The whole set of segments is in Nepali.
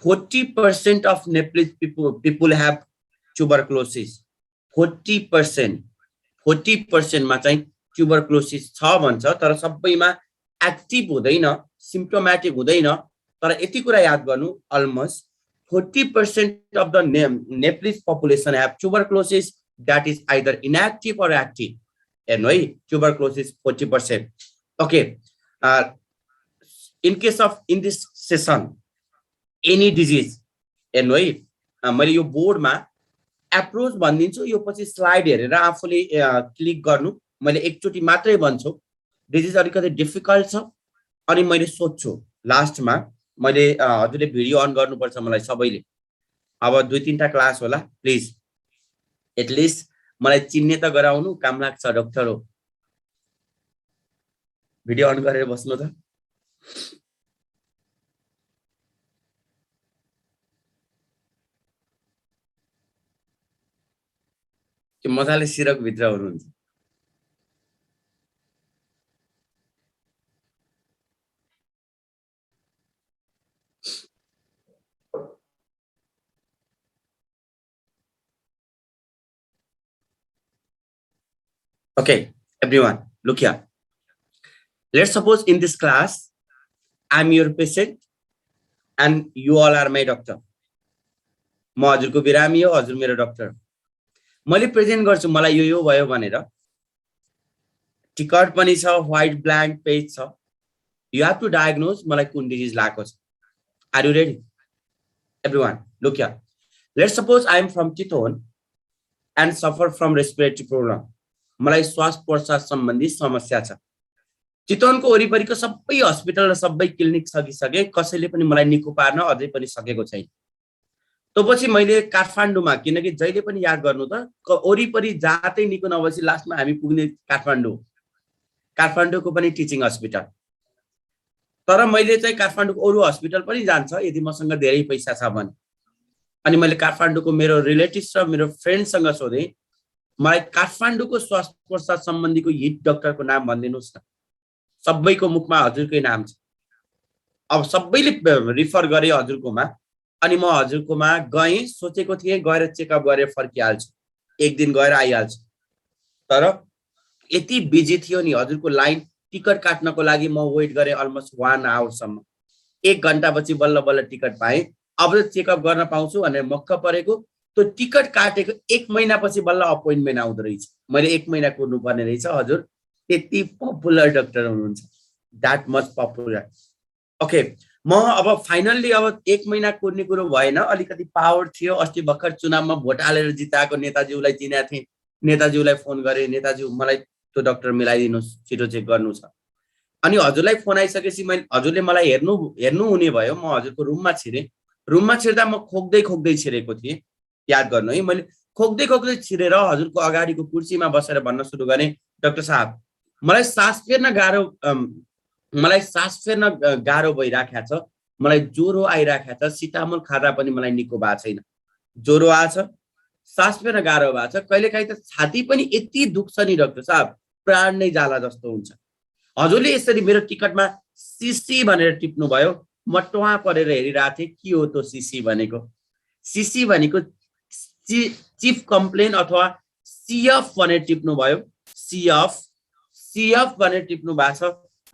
40% of Nepalese people have tuberculosis. 40% मा चाहिँ ट्युबरक्लोसिस छ भन्छ, तर सबैमा एक्टिभ हुँदैन, सिम्प्टोमेटिक हुँदैन। तर यति कुरा याद गर्नु, almost 40% of the Nepalese population have tuberculosis that is either inactive or active. And why tuberculosis 40%? Okay. In case of in this session, any disease, and why मैले यो बोर्डमा एप्रोच भनिदिन्छु, यो पछि स्लाइड हेरेर आफूले क्लिक गर्नु। मैले एकचोटी मात्रै भन्छु, डिजिज अलिकति डिफिकल्ट छ, अनि मैले सोध्छु लास्टमा मैले हजुरले भिडियो अन गर्नुपर्छ मलाई सबैले। अब 2-3टा क्लास होला, प्लिज एटलिस्ट मलाई चिन्ने त गराउनु, काम लाग्छ डाक्टर हो। भिडियो अन गरेर बस्नु त। कि मजाले सिरक भित्र हुनुहुन्छ। Okay, everyone, look here. Let's suppose in this class, I'm your patient and you all are my doctor. म हजुरको बिरामी हो, हजुर मेरो डाक्टर। मैले प्रेजेन्ट गर्छु मलाई यो भयो भनेर। टिकट पनि छ, व्हाइट ब्ल्याङ्क पेज छ। You have to diagnose मलाई कुन डिजिज लागेको छ। Are you ready? Everyone, look here. Let's suppose I am from Chittagong and suffer from respiratory problem. मलाई श्वास प्रश्वास सम्बन्धी समस्या छ। चितवनको वरिपरिको सबै हस्पिटल र सबै क्लिनिक सकिसके, कसैले पनि मलाई निको पार्न अझै पनि सकेको छैन। तो पछि मैले काठमाडौँमा, किनकि जहिले पनि याद गर्नु त, वरिपरि जातै निको नभएपछि लास्टमा हामी पुग्ने काठमाडौँ। काठमाडौँको पनि टिचिङ हस्पिटल, तर मैले चाहिँ काठमाडौँको अरू हस्पिटल पनि जान्छ यदि मसँग धेरै पैसा छ भने। अनि मैले काठमाडौँको मेरो रिलेटिभ्स र मेरो फ्रेन्डसँग सोधेँ, मलाई काठमाडौँको श्वास प्रश्वास सम्बन्धीको हिट डाक्टरको नाम भनिदिनुस् न। सबैको मुखमा हजुरकै नाम छ। अब सबैले रिफर गरे हजुरकोमा, अनि म हजुरकोमा गएँ, सोचेको थिएँ गएर चेकअप गरेर फर्किहाल्छु, एक दिन गएर आइहाल्छु। तर यति बिजी थियो नि हजुरको लाइन, टिकट काट्नको लागि म वेट गरेँ अलमोस्ट 1 आवरसम्म। 1 घण्टापछि बल्ल बल्ल टिकट पाएँ। अब चेकअप गर्न पाउँछु भनेर मक्क परेको। त्यो टिकट काटेको 1 महिनापछि बल्ल अपोइन्टमेन्ट आउँदो रहेछ। मैले 1 महिना कुर्नु पर्ने रहेछ। हजुर त्यति पपुलर डाक्टर हुनुहुन्छ, द्याट मच पपुलर। ओके, म अब फाइनल्ली अब 1 महिना कुर्ने कुरो भएन, अलिकति पावर थियो। अस्ति भर्खर चुनावमा भोट हालेर जिताएको नेताज्यूलाई चिनेको थिएँ। नेताज्यूलाई फोन गरेँ, नेताज्यू मलाई त्यो डाक्टर मिलाइदिनुहोस्, छिटो चेक गर्नु छ। अनि हजुरलाई फोन आइसकेपछि मैले हजुरले मलाई हेर्नु हुने भयो। म हजुरको रुममा छिरेँ। रुममा छिर्दा म खोक्दै छिरेको थिएँ, याद गर्नु है। मैले खोक्दै छिरेर हजुरको अगाडिको कुर्सीमा बसेर भन्न सुरु गरेँ, डाक्टर साहब मलाई सास फेर्न गाह्रो भइराखेको छ, मलाई ज्वरो आइराखेको छ, सिटामोल खाँदा पनि मलाई निको भएको छैन। ज्वरो आछ, सास फेर्न गाह्रो भएको छ, कहिलेकाहीँ त छाती पनि यति दुख्छ नि डाक्टर साहब, प्राण नै जाला जस्तो हुन्छ। हजुरले यसरी मेरो टिकटमा सीसी भनेर टिप्नु भयो। म टुवा परेर हेरिरहेको थिएँ, के हो त्यो सीसी भनेको? सीसी भनेको चीफ कम्प्लेन अथवा सीएफ भनेर टिप्नु भयो। सीएफ भनेर टिप्नु भएको छ।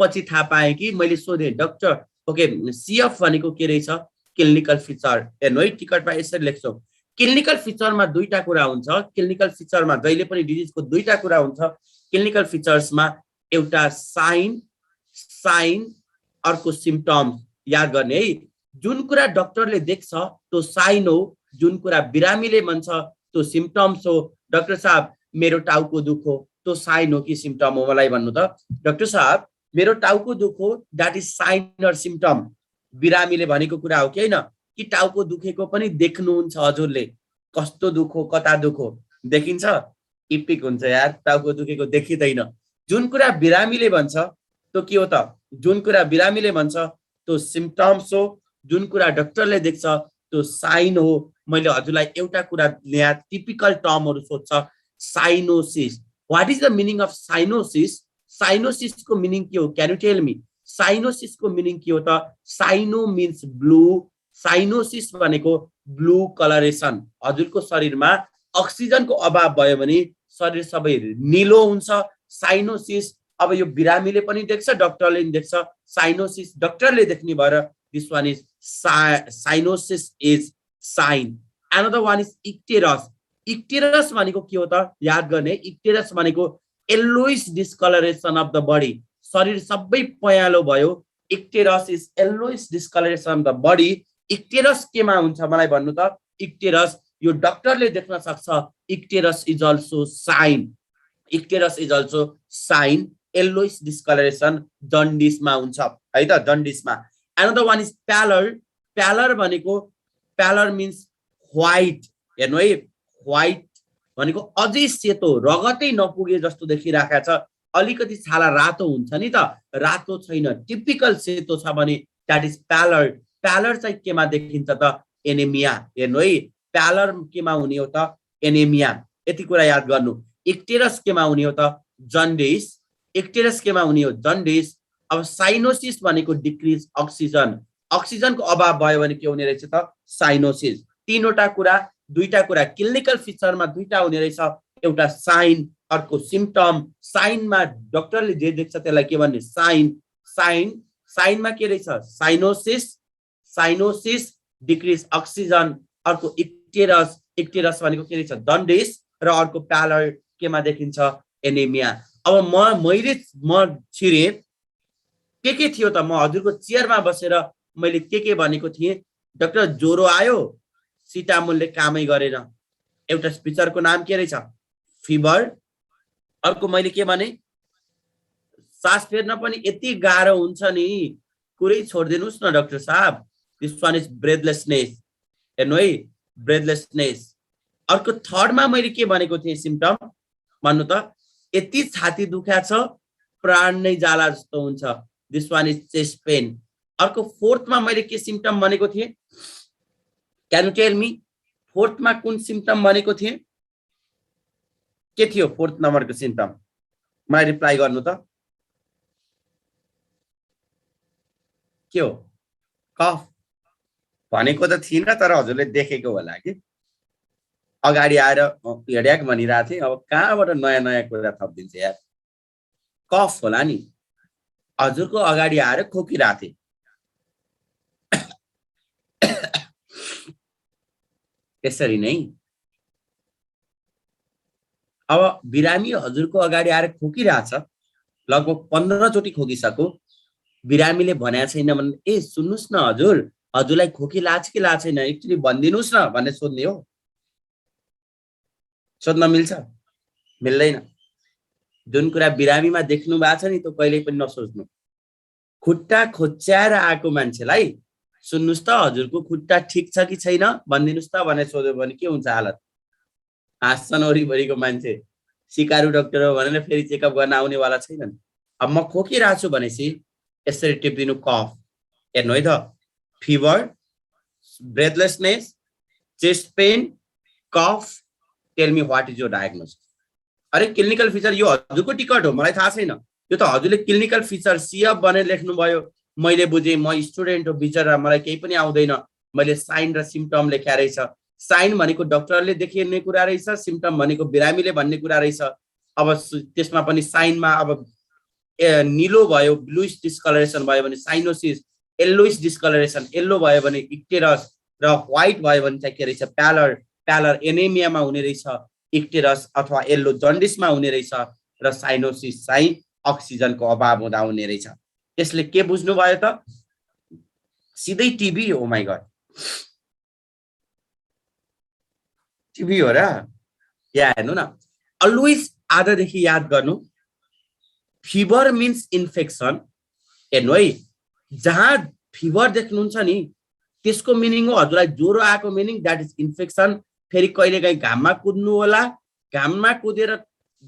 पछि थाहा पाएँ कि मैले सोधेँ, डाक्टर ओके सीएफ भनेको के रहेछ? Clinical feature. हेर्नु है, टिकटमा यसरी लेख्छौँ। क्लिनिकल फिचरमा 2टा कुरा हुन्छ। क्लिनिकल फिचरमा जहिले पनि डिजिजको 2टा कुरा हुन्छ। क्लिनिकल फिचर्समा एउटा साइन अर्को सिम्पटम्स। याद गर्ने है, जुन कुरा डाक्टरले देख्छ त्यो साइन हो, जुन कुरा बिरामीले भन्छ त्यो सिम्पटम्स हो। डाक्टर साहब मेरो टाउको दुखो, त्यो साइन हो कि सिम्पटम हो? मलाई भन्नु त डाक्टर साहब, मेरो टाउको दुखो, that is sign or symptom? बिरामीले भनेको कुरा हो कि होइन? कि टाउको दुखेको पनि देख्नुहुन्छ हजुरले? कस्तो दुखो, कता दुखो देखिन्छ? इपिक हुन्छ यार, टाउको दुखेको देखिँदैन। जुन कुरा बिरामीले भन्छ त्यो के हो त? जुन कुरा बिरामीले भन्छ त्यो सिम्पटम्स हो, जुन कुरा डाक्टरले देख्छ त्यो साइन हो। मैले हजुरलाई एउटा कुरा ल्याए, टिपिकल टर्महरु सोध्छ। Cyanosis, what is the meaning of cyanosis? Cyanosis को मिनिङ के हो? Can you tell me? Cyanosis को मिनिङ के हो त? साइनो मीन्स ब्लू, साइनोसिस भनेको ब्लू कलरेसन, हजुरको शरीरमा अक्सिजनको अभाव भयो भने शरीर सबै नीलो हुन्छ। साइनोसिस अब यो बिरामीले पनि देख्छ, डाक्टरले पनि देख्छ। साइनोसिस डाक्टरले देख्ने भएर this one is cyanosis is sign. Another one is icterus. Icterus भनेको के हो त, याद गर्ने, इक्टेरस भनेको yellowish discoloration of the body, शरीर सबै पयालो भयो। Icterus is yellowish discoloration of the body. Icterus केमा हुन्छ मलाई भन्नु त। इक्टेरस यो डाक्टरले देख्न सक्छ। Icterus is also sign. Icterus is also sign. Yellowish discolouration जन्डिसमा हुन्छ है त, जन्डिसमा। Another one is pallor. Pallor भनेको, प्यालर मिन्स व्हाइट। हेर्नु है, व्हाइट भनेको अझै सेतो, रगतै नपुगे जस्तो देखिराखेको छ। अलिकति छाला रातो हुन्छ नि त, रातो छैन, टिपिकल सेतो छ भने द्याट इज प्यालर। प्यालर चाहिँ केमा देखिन्छ त, एनेमिया। हेर्नु है, प्यालर केमा हुने हो त, एनेमिया। यति कुरा याद गर्नु। इक्टेरस केमा हुने हो त, जन्डिस। इक्टेरस केमा हुने हो, जन्डिस। अब साइनोसिस भनेको डिक्रिज अक्सिजन, अक्सिजनको अभाव भयो भने के हुने रहेछ त, साइनोसिस। तीनवटा कुरा, दुईटा कुरा क्लिनिकल फिचरमा दुईटा हुने रहेछ, एउटा साइन, अर्को सिम्पटम। साइनमा डाक्टरले जे देख्छ त्यसलाई के भन्ने, साइन। साइन, साइनमा के रहेछ, साइनोसिस, साइनोसिस डिक्रिज अक्सिजन। अर्को इक्टेरस, इक्टेरस भनेको के रहेछ, जन्डिस। र अर्को प्यालर केमा देखिन्छ, एनेमिया। अब म छिरे के थियो त, म हजुरको चेयरमा बसेर मैले के भनेको थिएँ, डाक्टर ज्वरो आयो, सिटामोलले कामै गरेन। एउटा स्पिचरको नाम के रहेछ, फिभर। अर्को मैले के भने, सास फेर्न पनि यति गाह्रो हुन्छ नि, कुरै छोडिदिनुस् न डाक्टर साहब, दिस वान इज ब्रेथलेसनेस। हेर्नु है, ब्रेथलेसनेस। अर्को थर्डमा मैले के भनेको थिएँ सिम्पटम भन्नु त, यति छाती दुख्या छ, प्राण नै जाला जस्तो हुन्छ, this one is chest pain. अर्को फोर्थमा मैले के सिम्पटम भनेको थिएँ, क्यान यु टेल मी, फोर्थमा कुन सिम्पटम भनेको थिएँ, के थियो फोर्थ नम्बरको सिम्पटम, मलाई रिप्लाई गर्नु त, के हो, कफ भनेको त थिएन, तर हजुरले देखेको होला कि अगाडि आएर हेडेक भनिरहेको थिएँ। अब कहाँबाट नयाँ नयाँ कुरा थपिदिन्छ यार। कफ होला नि, हजुरको अगाडि आएर खोकिरहेको थिएँ। त्यसरी नै अब बिरामी हजुरको अगाडि आएर खोकिरहेछ, लगभग 15 चोटि खोकिसक्यो, बिरामीले भनेको छैन भने, ए सुन्नुस् न हजुर, हजुरलाई खोकी लाग्छ कि लाग्छ छैन, एकचोटि भनिदिनुस् न भन्ने सोध्ने हो। सोध्न मिल्छ, मिल्दैन। जुन कुरा बिरामीमा देख्नु भएको छ नि, त्यो कहिल्यै पनि नसोच्नु। खुट्टा खोच्याएर आएको मान्छेलाई सुन्नुस् त हजुरको खुट्टा ठिक छ कि छैन भनिदिनुस् त भनेर सोध्यो भने के हुन्छ हालत, हाँस्छन् वरिपरिको मान्छे। सिकारु डाक्टर हो भनेर फेरि चेकअप गर्न आउनेवाला छैनन्। अब म खोकिरहेको छु भनेपछि यसरी टिपिदिनु, कफ। हेर्नु है त, फिभर, ब्रेथलेसनेस, चेस्ट पेन, कफ, tell me what is your diagnosis. अरे क्लिनिकल फिचर यो हजुरको टिकट हो, मलाई थाहा छैन, यो त हजुरले क्लिनिकल फिचर सिएफ भनेर लेख्नुभयो। मैले बुझेँ, म स्टुडेन्ट हो, बिचरा मलाई केही पनि आउँदैन, मैले साइन र सिम्पटम लेख्या रहेछ। साइन भनेको डाक्टरले देखिने कुरा रहेछ, सिम्पटम भनेको बिरामीले भन्ने कुरा रहेछ। अब त्यसमा पनि साइनमा अब नीलो भयो, ब्लुइश डिस्कलरेसन भयो भने साइनोसिस, येल्लोइश डिस्कलरेसन, येल्लो भयो भने इक्टेरस, र व्हाइट भयो भने चाहिँ के रहेछ, प्यालर। प्यालर एनेमियामा हुने रहेछ, इक्टेरस अथवा येल्लो जन्डिसमा हुने रहेछ, र साइनोसिस चाहिँ अक्सिजनको अभाव हुँदा हुने रहेछ। यसले के बुझ्नु भयो त, सिधै टिबी हो। माइ गॉड, टिबी हो र। या हेर्नु न, अलवेज आधादेखि याद गर्नु, फिभर मिन्स इन्फेक्सन। हेर्नु है, जहाँ फिभर देख्नुहुन्छ नि त्यसको मिनिङ हो हजुरलाई ज्वरो आएको मिनिङ, द्याट इज इन्फेक्सन। फेरि कहिलेकाहीँ घाममा कुद्नु होला, घाममा कुदेर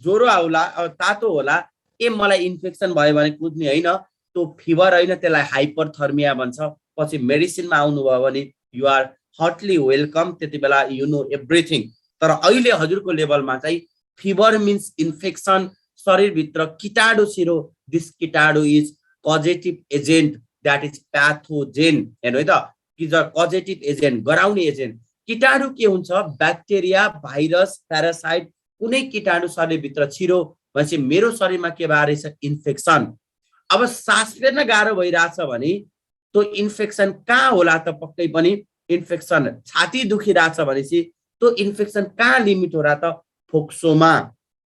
ज्वरो आउला, तातो होला, ए मलाई इन्फेक्सन भयो भने कुद्ने होइन, त्यो फिभर होइन, त्यसलाई हाइपरथर्मिया भन्छ। पछि मेडिसिनमा आउनुभयो भने यु आर हटली वेलकम, त्यति बेला यु नो एभ्रिथिङ। तर अहिले हजुरको लेभलमा चाहिँ फिभर मिन्स इन्फेक्सन, शरीरभित्र कीटाणु छिरो, दिस कीटाणु is positive agent, that is pathogen. हेर्नु है त, कजेटिभ एजेन्ट, गराउने एजेन्ट। कीटाणु के हुन्छ? ब्याक्टेरिया, भाइरस, प्यारासाइट, कुनै कीटाणु शरीरभित्र छिरो भनेपछि मेरो शरीरमा के भएर रहेछ? इन्फेक्सन। अब सास फेर्न गाह्रो भइरहेछ भने त्यो इन्फेक्सन कहाँ होला त? पक्कै पनि इन्फेक्सन छाती दुखिरहेछ भनेपछि त्यो इन्फेक्सन कहाँ लिमिट हो र त? फोक्सोमा।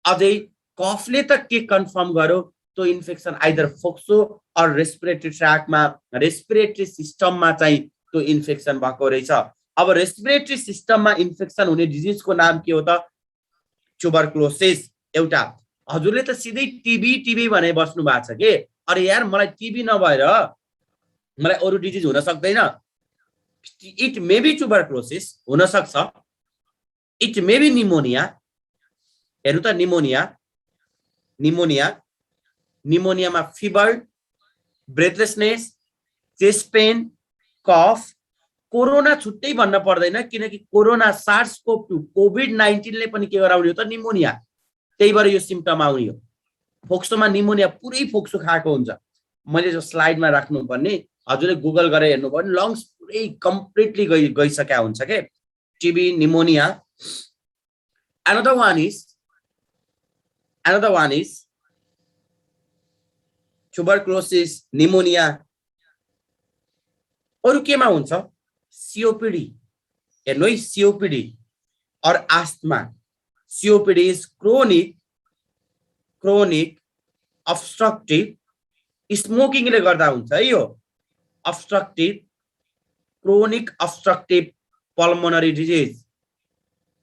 अझै कफले त के कन्फर्म गर्यो? त्यो इन्फेक्सन आइदर फोक्सो अर रेस्पिरेटरी ट्र्याकमा, रेस्पिरेटरी सिस्टममा चाहिँ त्यो इन्फेक्सन भएको रहेछ। अब रेस्पिरेटरी सिस्टममा इन्फेक्सन हुने डिजिजको नाम के हो त? ट्युबरक्लोसिस एउटा। हजुरले त सिधै टिबी भने बस्नु भएको छ के? अरे यार मलाई टिबी नभएर मलाई अरू डिजिज हुन सक्दैन। इट मे बी ट्युबरक्लोसिस हुन सक्छ, इट मे बी निमोनिया। हेर्नु त निमोनियामा fever, breathlessness, chest pain, cough. Corona छुट्टै भन्न पर्दैन किनकि कोरोना SARS-CoV-2 कोभिड-19 ले पनि के गराउने हो त? निमोनिया। त्यही भएर यो सिम्पटम आउने हो। फोक्सोमा निमोनिया पुरै फोक्सो खाएको हुन्छ। मैले जो स्लाइडमा राख्नुपर्ने, हजुरले गुगल गरेर हेर्नुभयो भने लङ्स पुरै कम्प्लिटली गइसक्या हुन्छ के? TB, pneumonia. Another one is tuberculosis, pneumonia. अरु केमा हुन्छ? COPD। हेर्नु है, COPD or asthma. COPD is chronic obstructive, smoking ले गर्दा हुन्छ है यो। chronic obstructive pulmonary disease।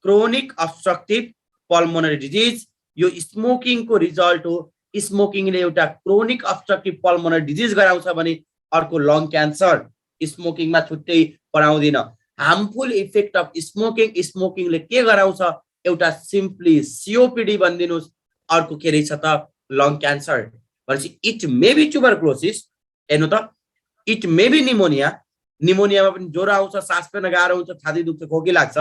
chronic obstructive pulmonary disease यो स्मोकिङ को रिजल्ट हो। स्मोकिङले एउटा क्रोनिक अब्स्ट्रक्टिभ पल्मोनरी डिजिज गराउँछ भने अर्को लङ क्यान्सर। स्मोकिङमा छुट्टै पराउँदिन। हार्मफुल इफेक्ट अफ स्मोकिङले के गराउँछ? एउटा सिम्पली COPD भनिदिनुस्, अर्को के रहेछ त? Long cancer. भनेपछि इट मे बी ट्युबरक्लोसिस। हेर्नु त, इट मे बी निमोनिया। निमोनियामा पनि ज्वरो आउँछ, सास फेर्न गाह्रो हुन्छ, छाती दुख्छ, खोकी लाग्छ।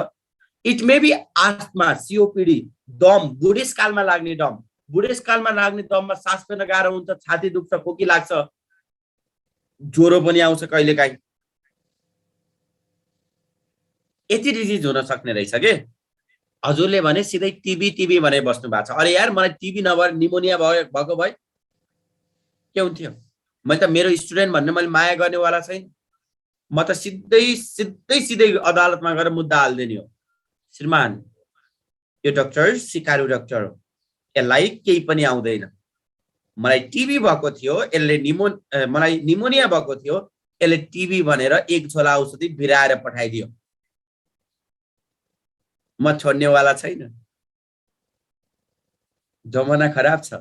It may be asthma, COPD, दम, बुढेसकालमा लाग्ने दम। बुढेसकालमा लाग्ने दममा सास फेर्न गाह्रो हुन्छ, छाती दुख्छ, खोकी लाग्छ, ज्वरो पनि आउँछ कहिलेकाहीँ। यति डिजिज हुन सक्ने रहेछ के? हजुरले भने सिधै टिबी भने बस्नु भएको छ। अरे यार मलाई टिबी नभएर निमोनिया भएको भए के हुन्थ्यो? मैले त मेरो स्टुडेन्ट भन्ने मैले माया गर्नेवाला छैन। म त सिधै अदालतमा गएर मुद्दा हाल्दिने हो। श्रीमान, यो डाक्टर सिकारु डाक्टर हो, यसलाई केही पनि आउँदैन। मलाई टिबी भएको थियो, यसले मलाई निमोनिया भएको थियो, यसले टिबी भनेर एक झोला औषधि भिराएर पठाइदियो। म छोड्नेवाला छैन। जमाना खराब छ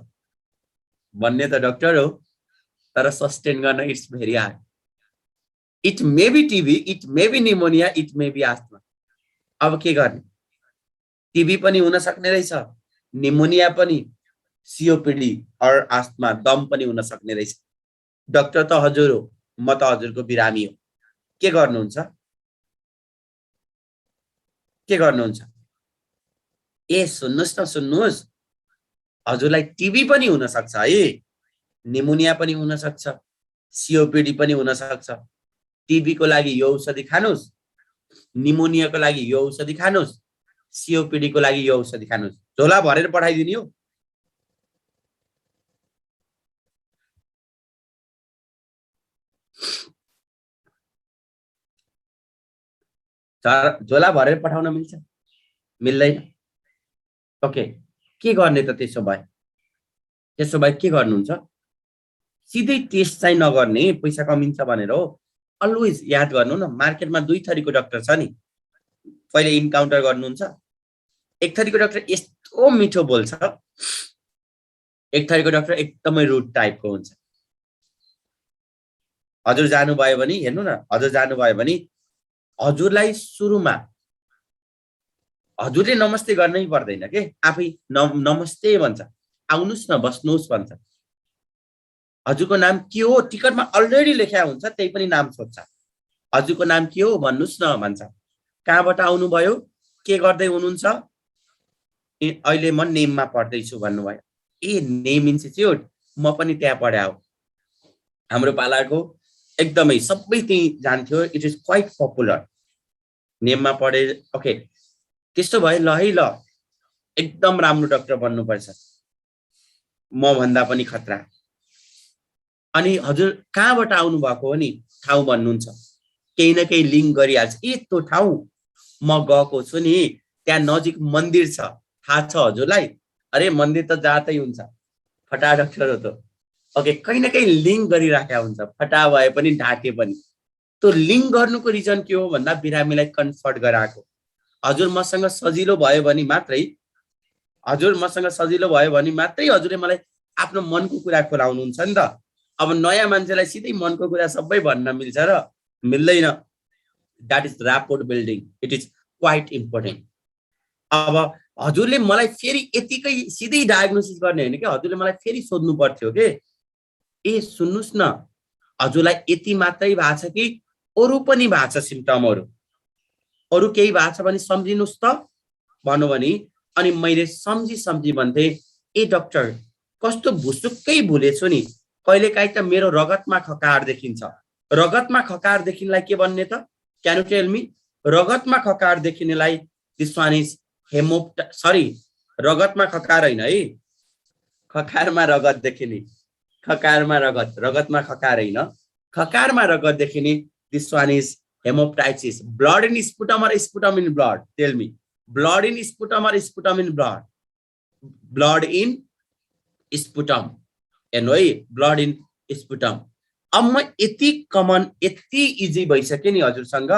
भन्ने त डाक्टर हो, तर सस्टेन गर्न it's very hard. It may be TB, it may be pneumonia, it may be asthma. अब के गर्ने? टिबी पनि हुन सक्ने रहेछ, निमोनिया पनि, COPD और आस्थमा, दम पनि हुन सक्ने रहेछ। डाक्टर त हजुर हो, म त हजुरको बिरामी हो। के गर्नुहुन्छ? ए सुन्नुस् न, सुन्नुस्, हजुरलाई टिबी पनि हुन सक्छ है, निमोनिया पनि हुन सक्छ, COPD पनि हुन सक्छ। टिबी को लागि यो औषधि खानुस्, निमोनिया को लागि यो औषधि खानुस्, COPD को लागि यो औषधि खानुस्। झोला भरेर पठाइदिने हो। झोला भरेर पठाउन मिल्छ? मिल्दैन। ओके, के गर्ने त त्यसो भए? के गर्नुहुन्छ? सिधै टेस्ट चाहिँ नगर्ने, पैसा कमिन्छ भनेर हो। अलवेज याद गर्नु न, मार्केटमा दुई थरीको डाक्टर छ नि। पहिले इन्काउन्टर गर्नुहुन्छ। एक थरीको डाक्टर यस्तो मिठो बोल्छ, एक थरीको डाक्टर एकदमै रुड टाइपको हुन्छ। हजुर जानुभयो भने हेर्नु न, हजुर जानुभयो भने हजुरलाई सुरुमा हजुरले नमस्ते गर्नै पर्दैन के, आफै नमस्ते भन्छ, आउनुस् न, बस्नुस् भन्छ। हजुरको नाम के हो? टिकटमा अलरेडी लेख्या हुन्छ, त्यही पनि नाम सोध्छ। हजुरको नाम के हो भन्नुस् न भन्छ। कहाँबाट आउनुभयो, के गर्दै हुनुहुन्छ? अहिले म नेममा पढ्दैछु भन्नुभयो। ए नेम इन्स्टिट्युट, म पनि त्यहाँ पढ्या हो। हाम्रो पालाको एकदमै सबै त्यही जान्थ्यो इट इज क्वाइट पपुलर नेममा पढे ओके त्यस्तो भयो ल है ल एकदम राम्रो डाक्टर बन्नुपर्छ म भन्दा पनि खतरा अनि हजुर कहाँबाट आउनु भएको हो नि ठाउँ भन्नुहुन्छ केही न केही लिङ्क गरिहाल्छ यस्तो ठाउँ म गएको छु नि त्यहाँ नजिक मन्दिर छ थाहा छ हजुरलाई अरे मन्दिर त जातै हुन्छ फटा डाक्टर हो त ओके कहीँ न कहीँ लिङ्क गरिराखेका हुन्छ फटा भए पनि ढाके पनि त्यो लिङ्क गर्नुको रिजन के हो भन्दा बिरामीलाई कन्फर्ट गराएको हजुर मसँग सजिलो भयो भने मात्रै हजुरले मलाई आफ्नो मनको कुरा खुलाउनुहुन्छ नि त अब नयाँ मान्छेलाई सिधै मनको कुरा सबै भन्न मिल्छ र मिल्दैन that is rapport building it is quite important अब हजुरले मलाई फेरि यतिकै सिधै डायग्नोसिस गर्ने होइन कि हजुरले मलाई फेरि सोध्नु पर्थ्यो के ए सुन्नुस् न हजुरलाई यति मात्रै भएको छ कि अरू पनि भएको छ सिम्पटमहरू अरू केही भएको छ भने सम्झिनुस् त भन्नु भने अनि मैले सम्झी भन्थे ए डाक्टर कस्तो भुसुक्कै भुलेछु नि कहिलेकाहीँ त मेरो रगतमा खकार देखिन्छ रगतमा खकार देखिनलाई के भन्ने त क्यान यु टेल मी रगतमा खकार देखिनेलाई दिस वान इज रगतमा खकार होइन है खकारमा रगत देखिने खकारमा रगतमा खकार होइन खकारमा रगत देखिने this one is haemoptysis blood in sputum or sputum in blood tell me blood in sputum or sputum in blood in sputum हेर्नु है ब्लड इन स्पुटम अब म यति कमन यति इजी भइसके नि हजुरसँग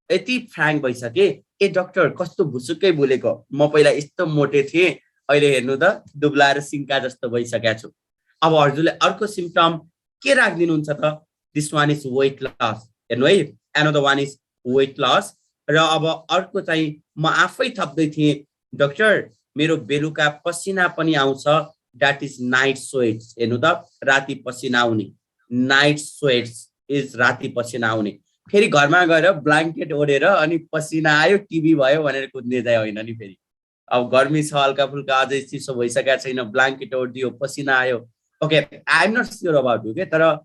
यति फ्र्याङ्क भइसके ए डाक्टर कस्तो भुसुक्कै भुलेको म पहिला यस्तो मोटे थिएँ अहिले हेर्नु त दुब्लाएर सिङ्का जस्तो भइसकेको छु अब हजुरले अर्को सिम्पटम के राखिदिनुहुन्छ त this one is weight loss हेर्नु है another one is weight loss र अब अर्को चाहिँ म आफै थप्दै थिएँ डाक्टर मेरो बेलुका पसिना पनि आउँछ द्याट इज नाइट स्वेट्स हेर्नु त राति पसिना आउने नाइट स्वेट्स इज राति पसिना आउने फेरि घरमा गएर ब्ल्याङ्केट ओढेर अनि पसिना आयो टिभी भयो भनेर कुद्ने चाहिँ होइन नि फेरि अब गर्मी छ हल्का फुल्का अझै चिसो भइसकेको छैन ब्ल्याङ्केट ओढिदियो पसिना आयो okay I am not sure about you के तर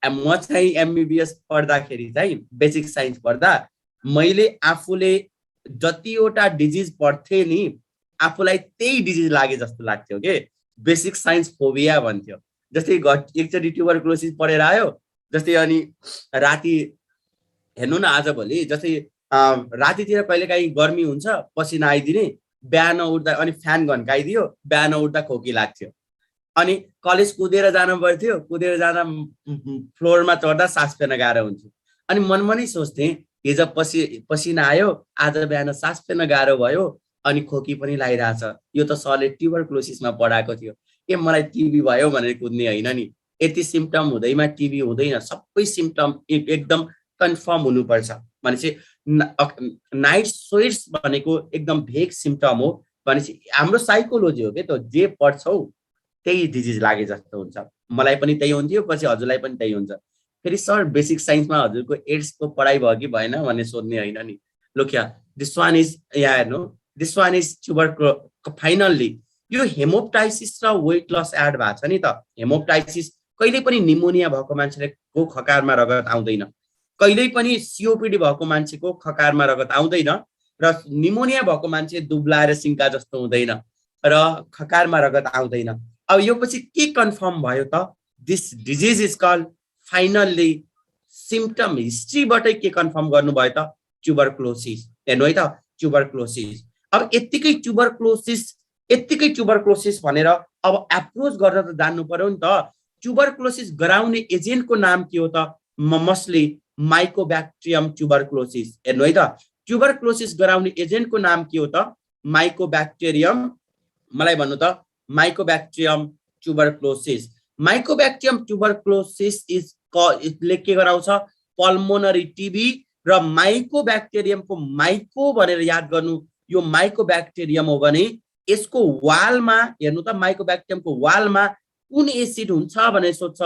म चाहिँ एमबिबिएस पढ्दाखेरि चाहिँ बेसिक साइन्स पढ्दा मैले आफूले जतिवटा डिजिज पढ्थेँ नि आफूलाई त्यही डिजिज लागे जस्तो लाग्थ्यो के बेसिक साइन्स फोबिया भन्थ्यो जस्तै एकचोटि ट्युबरक्लोसिस पढेर आयो जस्तै अनि राति हेर्नु न आजभोलि जस्तै रातितिर कहिलेकाहीँ गर्मी हुन्छ पसिना आइदिने बिहान उठ्दा अनि फ्यान घन्काइदियो बिहान उठ्दा खोकी लाग्थ्यो अनि कलेज कुदेर जानु पर्थ्यो कुदेर जाँदा फ्लोरमा चढ्दा सास फेर्न गाह्रो हुन्थ्यो अनि मनमा नै सोच्थेँ हिजो पसिना आयो आज बिहान सास फेर्न गाह्रो भयो अनि खोकी पनि लागिरहेछ यो त सरले ट्युबरक्लोसिसमा पढाएको थियो के मलाई टिबी भयो भनेर कुद्ने होइन नि यति सिम्पटम हुँदैमा टिबी हुँदैन सबै सिम्पटम एकदम कन्फर्म हुनुपर्छ भनेपछि नाइट स्वेट्स भनेको एकदम भेग सिम्पटम हो भनेपछि हाम्रो साइकोलोजी हो के त जे पढ्छौ त्यही डिजिज लागे जस्तो हुन्छ मलाई पनि त्यही हुन्थ्यो पछि हजुरलाई पनि त्यही हुन्छ फेरि सर बेसिक साइन्समा हजुरको एड्सको पढाइ भयो कि भएन भन्ने सोध्ने होइन नि लोक्या दिस वान इज यहाँ हेर्नु दिस वान इज फाइनल्ली यो हेमोप्टाइसिस र वेट लस एड भएको छ नि त हेमोप्टाइसिस कहिले पनि निमोनिया भएको मान्छेको खकारमा रगत आउँदैन कहिल्यै पनि सिओपिडी भएको मान्छेको खकारमा रगत आउँदैन र निमोनिया भएको मान्छे दुब्लाएर सिङ्का जस्तो हुँदैन र खकारमा रगत आउँदैन अब यो पछि के कन्फर्म भयो त this disease is called finally symptom हिस्ट्रीबाटै के कन्फर्म गर्नुभयो त ट्युबरक्लोसिस हेर्नु है त ट्युबरक्लोसिस अब यत्तिकै ट्युबरक्लोसिस भनेर अब एप्रोच गरेर त जान्नु पर्यो नि त ट्युबरक्लोसिस गराउने एजेन्टको नाम के हो त मस्टली माइकोब्याक्टेरियम ट्युबरक्लोसिस हेर्नु है त ट्युबरक्लोसिस गराउने एजेन्टको नाम के हो त माइकोब्याक्टेरियम मलाई भन्नु त माइकोब्याक्टेरियम ट्युबरक्लोसिस ले के गराउँछ पल्मोनरी टिबी र माइकोब्याक्टेरियमको माइको भनेर याद गर्नु यो माइकोब्याक्टेरियम हो भने यसको वालमा हेर्नु त माइकोब्याक्टेरियमको वालमा कुन एसिड हुन्छ भनेर सोध्छ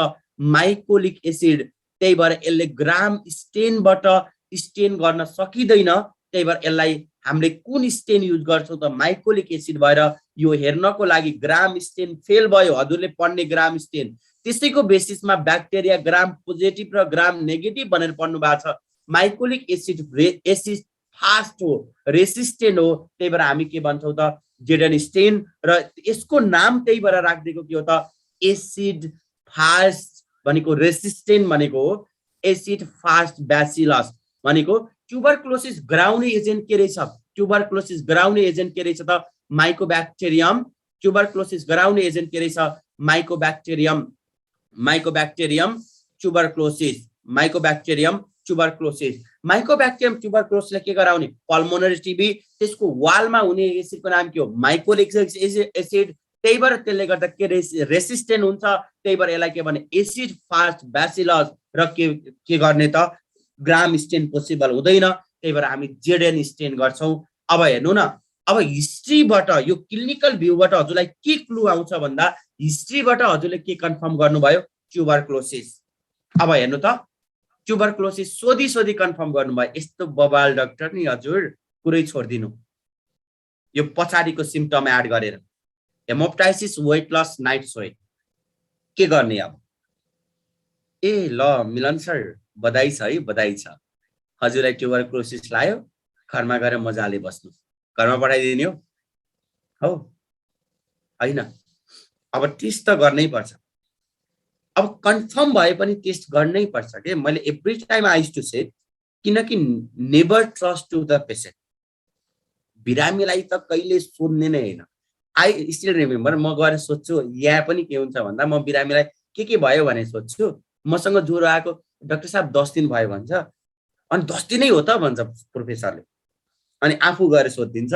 माइकोलिक एसिड त्यही भएर यसले ग्राम स्टेनबाट स्टेन गर्न सकिँदैन त्यही भएर यसलाई हामीले कुन स्टेन युज गर्छौँ त माइकोलिक एसिड भएर यो हेर्नको लागि ग्राम स्टेन फेल भयो हजुरले पढ्ने ग्राम स्टेन त्यसैको बेसिसमा ब्याक्टेरिया ग्राम पोजिटिभ र ग्राम नेगेटिभ भनेर पढ्नु भएको छ। माइकोलिक एसिड फास्ट हो, रेसिस्टेन्ट हो, त्यही भएर हामी के भन्छौँ त जेडेन स्टेन। र यसको नाम त्यही भएर राखिदिएको के हो त एसिड फास्ट भनेको रेसिस्टेन्ट भनेको हो एसिड फास्ट ब्यासिलस भनेको ट्युबरक्लोसिस गराउने एजेन्ट के रहेछ? ट्युबरक्लोसिस गराउने एजेन्ट के रहेछ त माइकोब्याक्टेरियम। ट्युबरक्लोसिस गराउने एजेन्ट के रहेछ? माइकोब्याक्टेरियम। माइकोब्याक्टेरियम ट्युबरक्लोसिस, माइकोब्याक्टेरियम ट्युबरक्लोसिस। माइकोब्याक्टेरियम ट्युबरक्लोसिसले के गराउने? Pulmonary TB. त्यसको वालमा हुने एसिडको नाम के हो? Mycolic acid. त्यही भएर त्यसले गर्दा के रेसिस्टेन्ट हुन्छ, त्यही भएर यसलाई के भने एसिड फास्ट ब्यासिलस। र के गर्ने त ग्राम स्टेन पोसिबल हुँदैन, त्यही भएर हामी जेडेन स्टेन गर्छौँ। अब हेर्नु न, अब हिस्ट्रीबाट यो क्लिनिकल भ्यूबाट हजुरलाई के क्लु आउँछ भन्दा हिस्ट्रीबाट हजुरले के कन्फर्म गर्नुभयो? ट्युबरक्लोसिस। अब हेर्नु त ट्युबरक्लोसिस सोधी सोधी कन्फर्म गर्नुभयो। यस्तो बबाल डाक्टर नि हजुर, कुरै छोडिदिनु। यो पछाडिको सिम्पटम एड गरेर haemoptysis, weight loss, night sweat के गर्ने अब? ए ल मिलन सर बधाई छ है, बधाई छ। हजुरलाई ट्युबरक्लोसिस लायो, घरमा गएर मजाले बस्नु। घरमा पठाइदिने हो होइन? अब टेस्ट त गर्नै पर्छ। अब कन्फर्म भए पनि टेस्ट गर्नै पर्छ के। मैले every time I used to say, किनकि never trust to the patient. बिरामीलाई त कहिले सोध्ने नै होइन। आई स्टिल रिमेम्बर, म गएर सोध्छु यहाँ पनि के हुन्छ भन्दा म बिरामीलाई के भयो भने सोध्छु। मसँग ज्वरो आएको, डाक्टर साहब 10 दिन भयो भन्छ। अनि 10 दिनै हो त भन्छ प्रोफेसरले। अनि आफू गएर सोधिदिन्छ,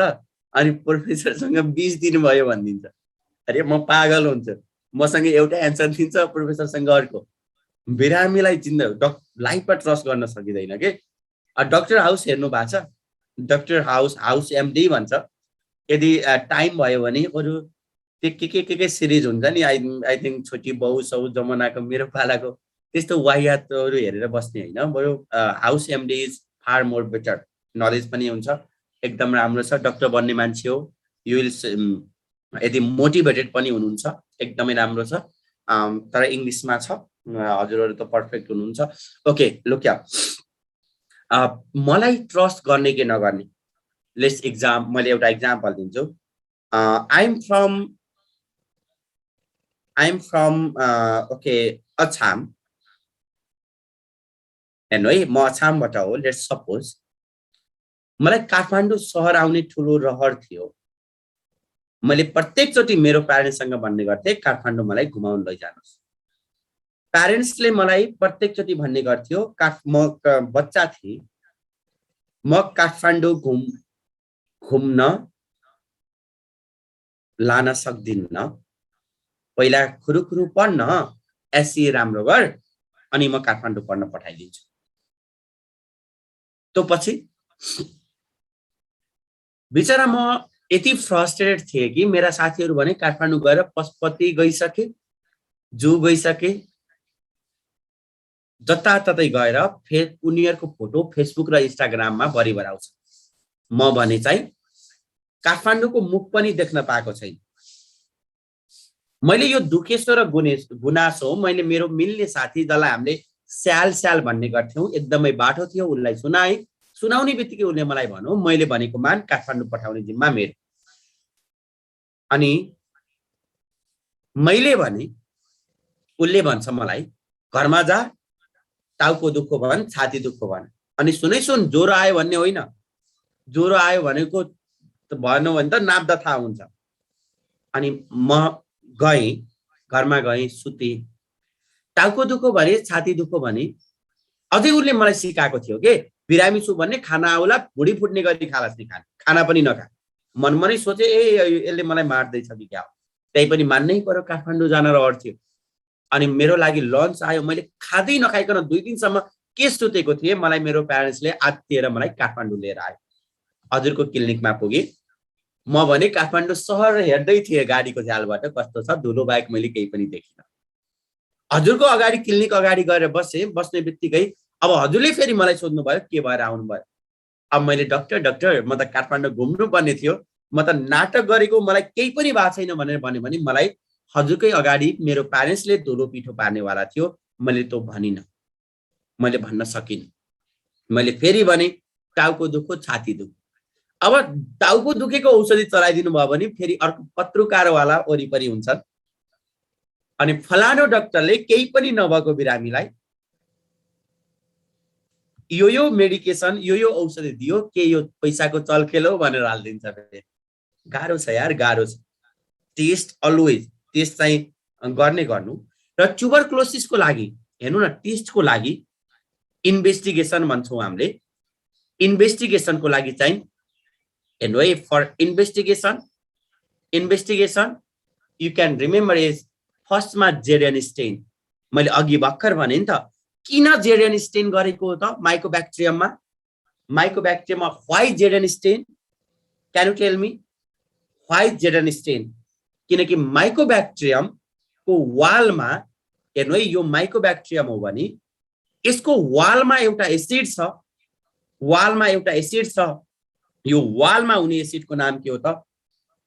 अनि प्रोफेसरसँग 20 दिन भयो भनिदिन्छ। अरे म पागल हुन्छु। मसँग एउटा एन्सर दिन्छ, प्रोफेसरसँग अर्को। बिरामीलाई लाइफमा ट्रस्ट गर्न सकिँदैन के। डक्टर हाउस हेर्नु भएको छ? डक्टर हाउस एमडी भन्छ। यदि टाइम भयो भने अरू त्यो के सिरिज हुन्छ नि, आई थिङ्क छोटी बाउ सौ जमानाको मेरो पालाको त्यस्तो वाहियातहरू हेरेर बस्ने होइन। बरु house MD is far more better. Knowledge पनि हुन्छ, एकदम राम्रो छ। डक्टर बन्ने मान्छे हो, यु विल यदि मोटिभेटेड पनि हुनुहुन्छ एकदमै राम्रो छ। तर इङ्ग्लिसमा छ। हजुरहरू त पर्फेक्ट हुनुहुन्छ। ओके लुक या, मलाई ट्रस्ट गर्ने कि नगर्ने, लेट्स मैले एउटा एक्जाम्पल दिन्छु। I am from okay Achham. हेर्नु है, म अछामबाट हो। लेट्स सपोज मलाई काठमाडौँ सहर आउने ठुलो रहर थियो। मैले प्रत्येकचोटि मेरो प्यारेन्ट्ससँग भन्ने गर्थेँ काठमाडौँ मलाई घुमाउन लैजानुहोस्। प्यारेन्ट्सले मलाई प्रत्येकचोटि भन्ने गर्थ्यो, म बच्चा थिएँ, म काठमाडौँ घुम्न लान सक्दिन्न। पहिला खुरुखुरु पढ्न, एससी राम्रो गर, अनि म काठमाडौँ पढ्न पठाइदिन्छु। त्यो पछि बिचरा म यति फ्रस्ट्रेटेड थिएँ कि मेरा साथीहरू भने काठमाडौँ गएर पशुपति गइसके, जू गइसके, जताततै गएर उनीहरूको फोटो फेसबुक र इन्स्टाग्राममा भरिभर आउँछ। म भने चाहिँ काठमाडौँको मुख पनि देख्न पाएको छैन। मैले यो दुखेसो र गुनासो मैले मेरो मिल्ने साथी जसलाई हामीले स्याल भन्ने गर्थ्यौँ, एकदमै बाठो थियो, उसलाई सुनाउने बित्तिकै उसले मलाई भन्यो मैले भनेको मान, काठमाडौँ पठाउने जिम्मा मेरो। अनि मैले भने उसले भन्छ मलाई घरमा जा, टाउको दुःख भन, छाती दुःख भन। अनि सुन ज्वरो आयो भन्ने होइन, ज्वरो आयो भनेको भन्नु भने त नाप्दा थाहा हुन्छ। अनि म गएँ, घरमा गएँ, सुतेँ, टाउको दुःख भने, छाती दुःख भने। अझै उसले मलाई सिकाएको थियो के बिरामी छु भन्ने खाना आउला भुडी फुट्ने गरी खालास् नि, खाना पनि नखा। मनमनै सोचे यसले मलाई मार्दैछ कि क्या हो। त्यही पनि मान्नै पर्यो, काठमाडौँ जान रहर थियो। अनि मेरो लागि लन्च आयो, मैले खाँदै नखाइकन 2 दिनसम्म के सुतेको थिएँ। मलाई मेरो प्यारेन्ट्सले आत्तिएर मलाई काठमाडौँ लिएर आयो। हजुरको क्लिनिकमा पुगेँ। म भने काठमाडौँ सहर हेर्दै थिएँ गाडीको झ्यालबाट, कस्तो छ, धुलो बाहेक मैले केही पनि देखिनँ। हजुरको अगाडि क्लिनिक अगाडि गएर बस्ने बित्तिकै अब हजुरले फेरि मलाई सोध्नु भयो के भएर आउनुभयो। अब मैले डाक्टर म त काठमाडौँ घुम्नु पर्ने थियो, म त नाटक गरेको, मलाई केही पनि भएको छैन भनेर भन्यो भने मलाई हजुरकै अगाडि मेरो प्यारेन्ट्सले धुलो पिठो पार्नेवाला थियो, मैले त्यो भनिनँ, मैले भन्न सकिनँ। मैले फेरि भने टाउको दुखो, छाती दुखो। अब टाउको दुखेको औषधि चलाइदिनु भयो भने फेरि अर्को पत्रकारवाला वरिपरि हुन्छन् अनि फलानो डाक्टरले केही पनि नभएको बिरामीलाई यो मेडिकेसन यो औषधि दियो, के यो पैसाको चलखेल हो भनेर हालिदिन्छ। गाह्रो छ यार, गाह्रो छ। टेस्ट अलवेज टेस्ट चाहिँ गर्ने गर्नु। र ट्युबरक्लोसिसको लागि हेर्नु न, टेस्टको लागि इन्भेस्टिगेसन भन्छौँ हामीले। इन्भेस्टिगेसनको लागि चाहिँ हेर्नु है, for investigation you can remember is फर्स्टमा जेडेन स्टेन। मैले अघि भर्खर भने नि त, किन जेडेन स्टेन गरेको हो त माइकोब्याक्टेरियममा? माइकोब्याक्टेरियममा why ZN stain? Can you tell me why ZN stain? किनकि माइकोब्याक्टेरियमको वालमा हेर्नु है, यो माइकोब्याक्टेरियम हो भने यसको वालमा एउटा एसिड छ, वालमा एउटा एसिड छ। यो वालमा हुने एसिडको नाम के हो त?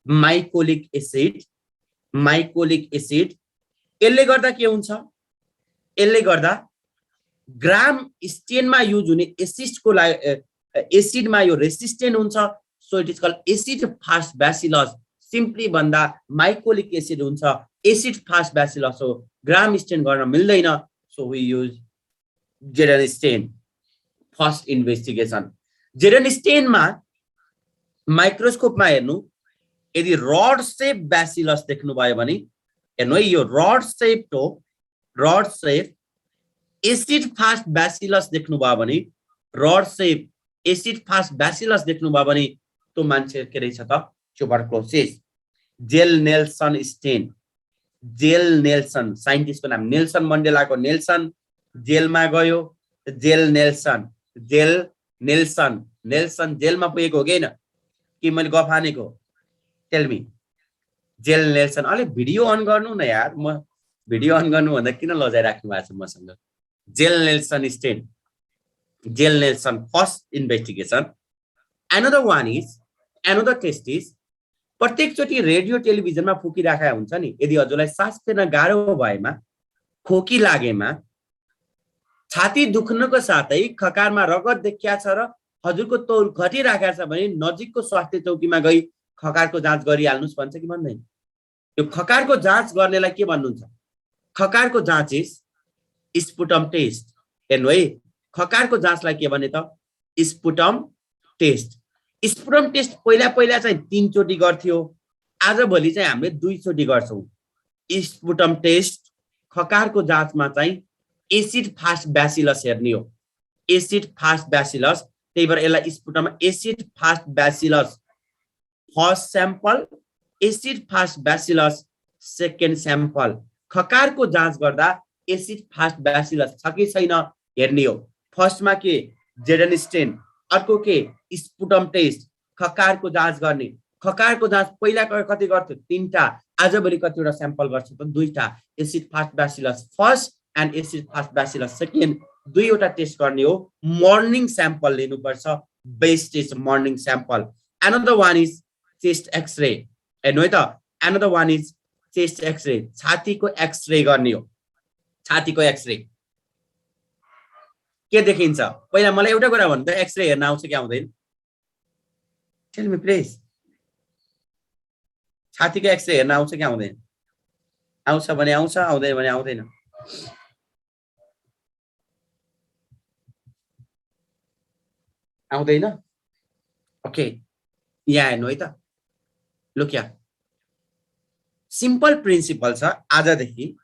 Mycolic acid. Mycolic acid. यसले गर्दा के हुन्छ? यसले गर्दा ग्राम स्टेनमा युज हुने एसिडको लागि एसिडमा यो रेसिस्टेन्ट हुन्छ। So it is called acid fast bacillus. Simply भन्दा माइकोलिक एसिड हुन्छ, एसिड फास्ट ब्यासिलस हो, ग्राम स्टेन गर्न मिल्दैन। So we use ZN stain first investigation. जेडेन स्टेनमा माइक्रोस्कोपमा हेर्नु, यदि रड सेप ब्यासिलस देख्नुभयो भने हेर्नु है, यो रड सेप हो, rod shape acid fast bacillus देख्नुभयो भने, rod shape acid fast bacillus देख्नुभयो भने त्यो मान्छे के रहेछ त? Tuberculosis. Ziehl Neelsen stain. Ziehl Neelsen, साइन्टिस्टको नाम नेल्सन मण्डेलाको नेल्सन जेलमा गयो, Ziehl Neelsen. Ziehl Neelsen, Nelson जेलमा पुगेको हो कि होइन? कि मैले गफ हानेको? Tell me. Ziehl Neelsen. अलि भिडियो अन गर्नु न यार, म भिडियो अन गर्नु भन्दा किन लजाइराख्नु भएको छ मसँग? Ziehl Neelsen stain, Ziehl Neelsen first investigation. Another one is, another test is, प्रत्येकचोटि रेडियो टेलिभिजनमा फुकिराखेका हुन्छ नि, यदि हजुरलाई सास फेर्न गाह्रो भएमा, खोकी लागेमा, छाती दुख्नको साथै खकारमा रगत देखिया छ र हजुरको तौल घटिराखेको छ भने नजिकको स्वास्थ्य चौकीमा गई खकारको जाँच गरिहाल्नुस् भन्छ कि भन्दैन? यो खकारको जाँच गर्नेलाई के भन्नुहुन्छ? खकारको जाँच इज स्पुटम टेस्ट। हेर्नु है, खकारको जाँचलाई के भने त? Sputum test. स्पुटम टेस्ट पहिला पहिला चाहिँ 3 चोटि गर्थ्यो, आजभोलि चाहिँ हामीले 2 चोटि गर्छौँ। स्पुटम टेस्ट खकारको जाँचमा चाहिँ एसिड फास्ट ब्यासिलस हेर्ने हो, एसिड फास्ट ब्यासिलस। त्यही भएर यसलाई स्पुटममा acid fast bacillus first sample, acid fast bacillus second sample. खकारको जाँच गर्दा एसिड फास्ट ब्यासिलस छ कि छैन हेर्ने हो। फर्स्टमा के? ZN stain. अर्को के? Sputum test. खकारको जाँच गर्ने। खकारको जाँच पहिला कति गर्थ्यो? 3टा, आजभोलि कतिवटा स्याम्पल गर्छ त? 2टा। Acid fast bacillus first and acid fast bacillus second, 2वटा टेस्ट गर्ने हो। मर्निङ स्याम्पल लिनुपर्छ, best is morning sample. Another one is chest x ray. हेर्नु है त, another one is chest x ray. छातीको एक्सरे गर्ने हो, छातीको एक्सरे। के देखिन्छ? पहिला मलाई एउटा कुरा भन्नु त, एक्सरे हेर्न आउँछ कि आउँदैन? Tell me please. छातीको एक्सरे हेर्न आउँछ कि आउँदैन? आउँछ भने आउँछ, आउँदैन भने आउँदैन। आउँदैन? ओके, यहाँ हेर्नु है त। लुक यहाँ, सिम्पल प्रिन्सिपल छ। आजदेखि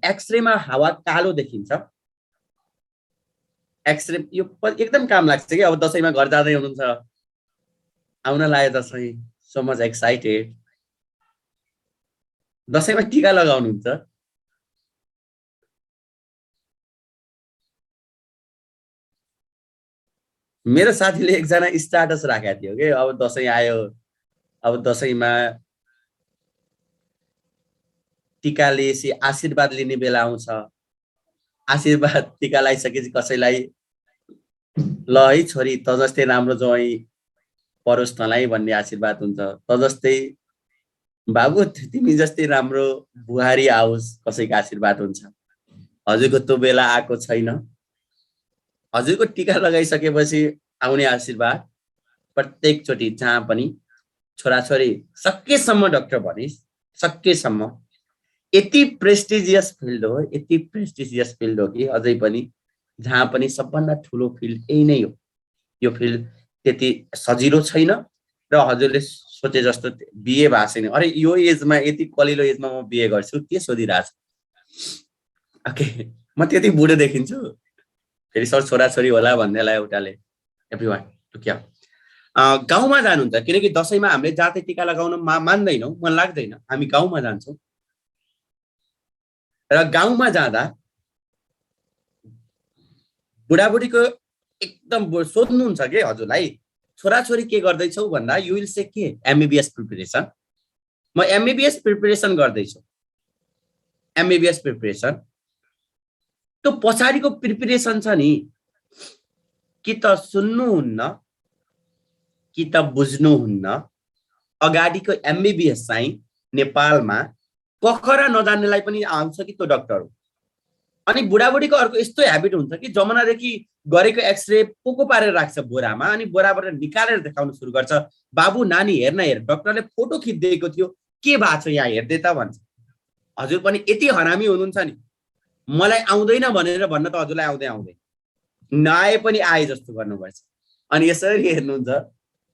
एक्सरेमा हावा कालो देखिन्छ। एक्सरे यो एकदम काम लाग्छ कि अब दसैँमा घर जाँदै हुनुहुन्छ, आउन लाग्यो दसैँ, सो मच एक्साइटेड। दसैँमा टिका लगाउनुहुन्छ, मेरो साथीले एकजना स्ट्याटस राखेको थियो कि अब दसैँ आयो, अब दसैँमा टिका लिएपछि आशीर्वाद लिने बेला आउँछ। आशीर्वाद टिका लगाइसकेपछि कसैलाई ल है छोरी त जस्तै राम्रो ज्वाइँ परोस् तँलाई भन्ने आशीर्वाद हुन्छ। त जस्तै बाबु तिमी जस्तै राम्रो बुहारी आओस् कसैको आशीर्वाद हुन्छ। हजुरको त्यो बेला आएको छैन। हजुरको टीका लगाइसकेपछि आउने आशीर्वाद प्रत्येक चोटि जहाँ पनि छोराछोरी सकेसम्म डाक्टर भनिस्, सकेसम्म। यति प्रेस्टिजियस फिल्ड हो, यति प्रेस्टिजियस फिल्ड हो कि अझै पनि जहाँ पनि सबभन्दा ठुलो फिल्ड यही नै हो। यो फिल्ड त्यति सजिलो छैन र हजुरले सोचे जस्तो बिए भएको छैन। अरे यो एजमा, यति कलिलो एजमा म बिए गर्छु के सोधिरहेछ? ओके, म त्यति बुढो देखिन्छु फेरि सर छोराछोरी होला भन्नेलाई एउटाले। एभ्रिवान क्या गाउँमा जानुहुन्छ, किनकि दसैँमा हामीले जाति टीका लगाउन मान्दैनौँ, मन लाग्दैन। हामी गाउँमा जान्छौँ र गाउँमा जाँदा बुढाबुढीको एकदम सोध्नुहुन्छ के हजुरलाई छोराछोरी के गर्दैछौ भन्दा यु विल से के एमबीबीएस प्रिपरेसन। म एमबीबीएस प्रिपरेसन गर्दैछु। एमबीबीएस प्रिपरेसन त्यो पछाडिको प्रिपरेसन छ नि, कि त सुन्नुहुन्न कि त बुझ्नुहुन्न। अगाडिको एमबीबीएस चाहिँ नेपालमा कखरा नजान्नेलाई पनि आउँछ कि त्यो डाक्टर हो। अनि बुढाबुढीको अर्को यस्तो ह्याबिट हुन्छ कि जमानादेखि गरेको एक्सरे पोको पारेर राख्छ बोरामा, अनि बोराबाट निकालेर देखाउन सुरु गर्छ। बाबु नानी हेर्न हेर, डाक्टरले फोटो खिचिदिएको थियो, के भएको छ यहाँ हेर्दै त भन्छ। हजुर पनि यति हरामी हुनुहुन्छ नि, मलाई आउँदैन भनेर भन्न त हजुरलाई आउँदै आउँदैन, नआए पनि आए जस्तो गर्नुपर्छ। अनि यसरी हेर्नुहुन्छ,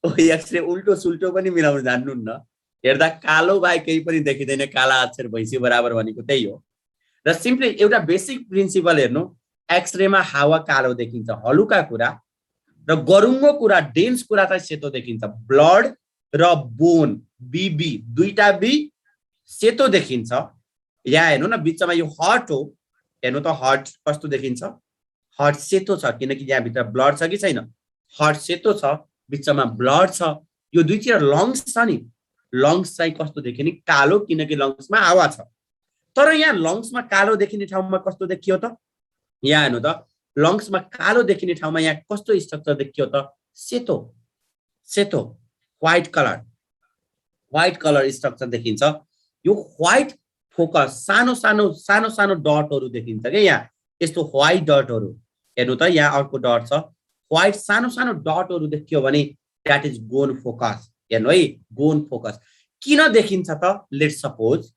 एक्सरे उल्टो सुल्टो पनि मिलाउन जान्नुहुन्न। हेर्दा कालो बाहेक केही पनि देखिँदैन, काला अक्षर भैँसी बराबर भनेको त्यही हो। र सिम्पली एउटा बेसिक प्रिन्सिपल हेर्नु, एक्सरेमा हावा कालो देखिन्छ हलुका कुरा, र गरुङ्गो कुरा डेन्स कुरा चाहिँ सेतो देखिन्छ। ब्लड र बोन बीबी दुईटा बी सेतो देखिन्छ। यहाँ हेर्नु न, बिचमा यो हार्ट हो, हेर्नु त हार्ट कस्तो देखिन्छ? हार्ट सेतो छ, किनकि यहाँ भित्र ब्लड छ कि छैन? हार्ट सेतो छ, बिचमा ब्लड छ। यो दुईतिर लङ्स छ नि, लङ्स चाहिँ कस्तो देखिने? कालो, किनकि लङ्समा हावा छ। तर यहाँ लङ्समा कालो देखिने ठाउँमा कस्तो देखियो त? यहाँ हेर्नु त, लङ्समा कालो देखिने ठाउँमा यहाँ कस्तो स्ट्रक्चर देखियो त? सेतो, सेतो white colour, white colour structure देखिन्छ। यो व्हाइट फोकस सानो सानो सानो सानो डटहरू देखिन्छ क्या यहाँ, यस्तो व्हाइट डटहरू। हेर्नु त, यहाँ अर्को डट छ, व्हाइट सानो सानो डटहरू देखियो भने द्याट इज गोन फोकस। हेर्नु है, गोन फोकस किन देखिन्छ त? लेट सपोज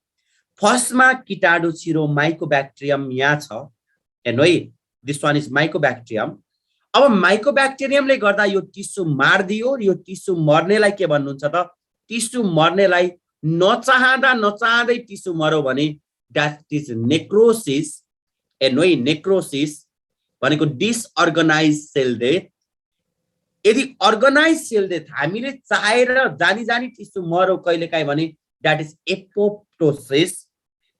फर्स्टमा कीटाणु छिरो माइकोब्याक्टेरियम यहाँ छ, हेर्नु है, दिस वान इज माइकोब्याक्टेरियम। अब माइकोब्याक्टेरियमले गर्दा यो टिस्यु मारिदियो, यो टिस्यु मर्नेलाई के भन्नुहुन्छ त? टिस्यु मर्नेलाई नचाहँदा नचाहँदै टिस्यु मर्यो भने द्याट इज नेक्रोसिस। हेर्नु है, नेक्रोसिस भनेको डिसअर्गनाइज सेल डेथ। यदि अर्गनाइज सेल डेथ हामीले चाहेर जानी जानी टिस्यु मर्यो कहिलेकाहीँ भने that is apoptosis.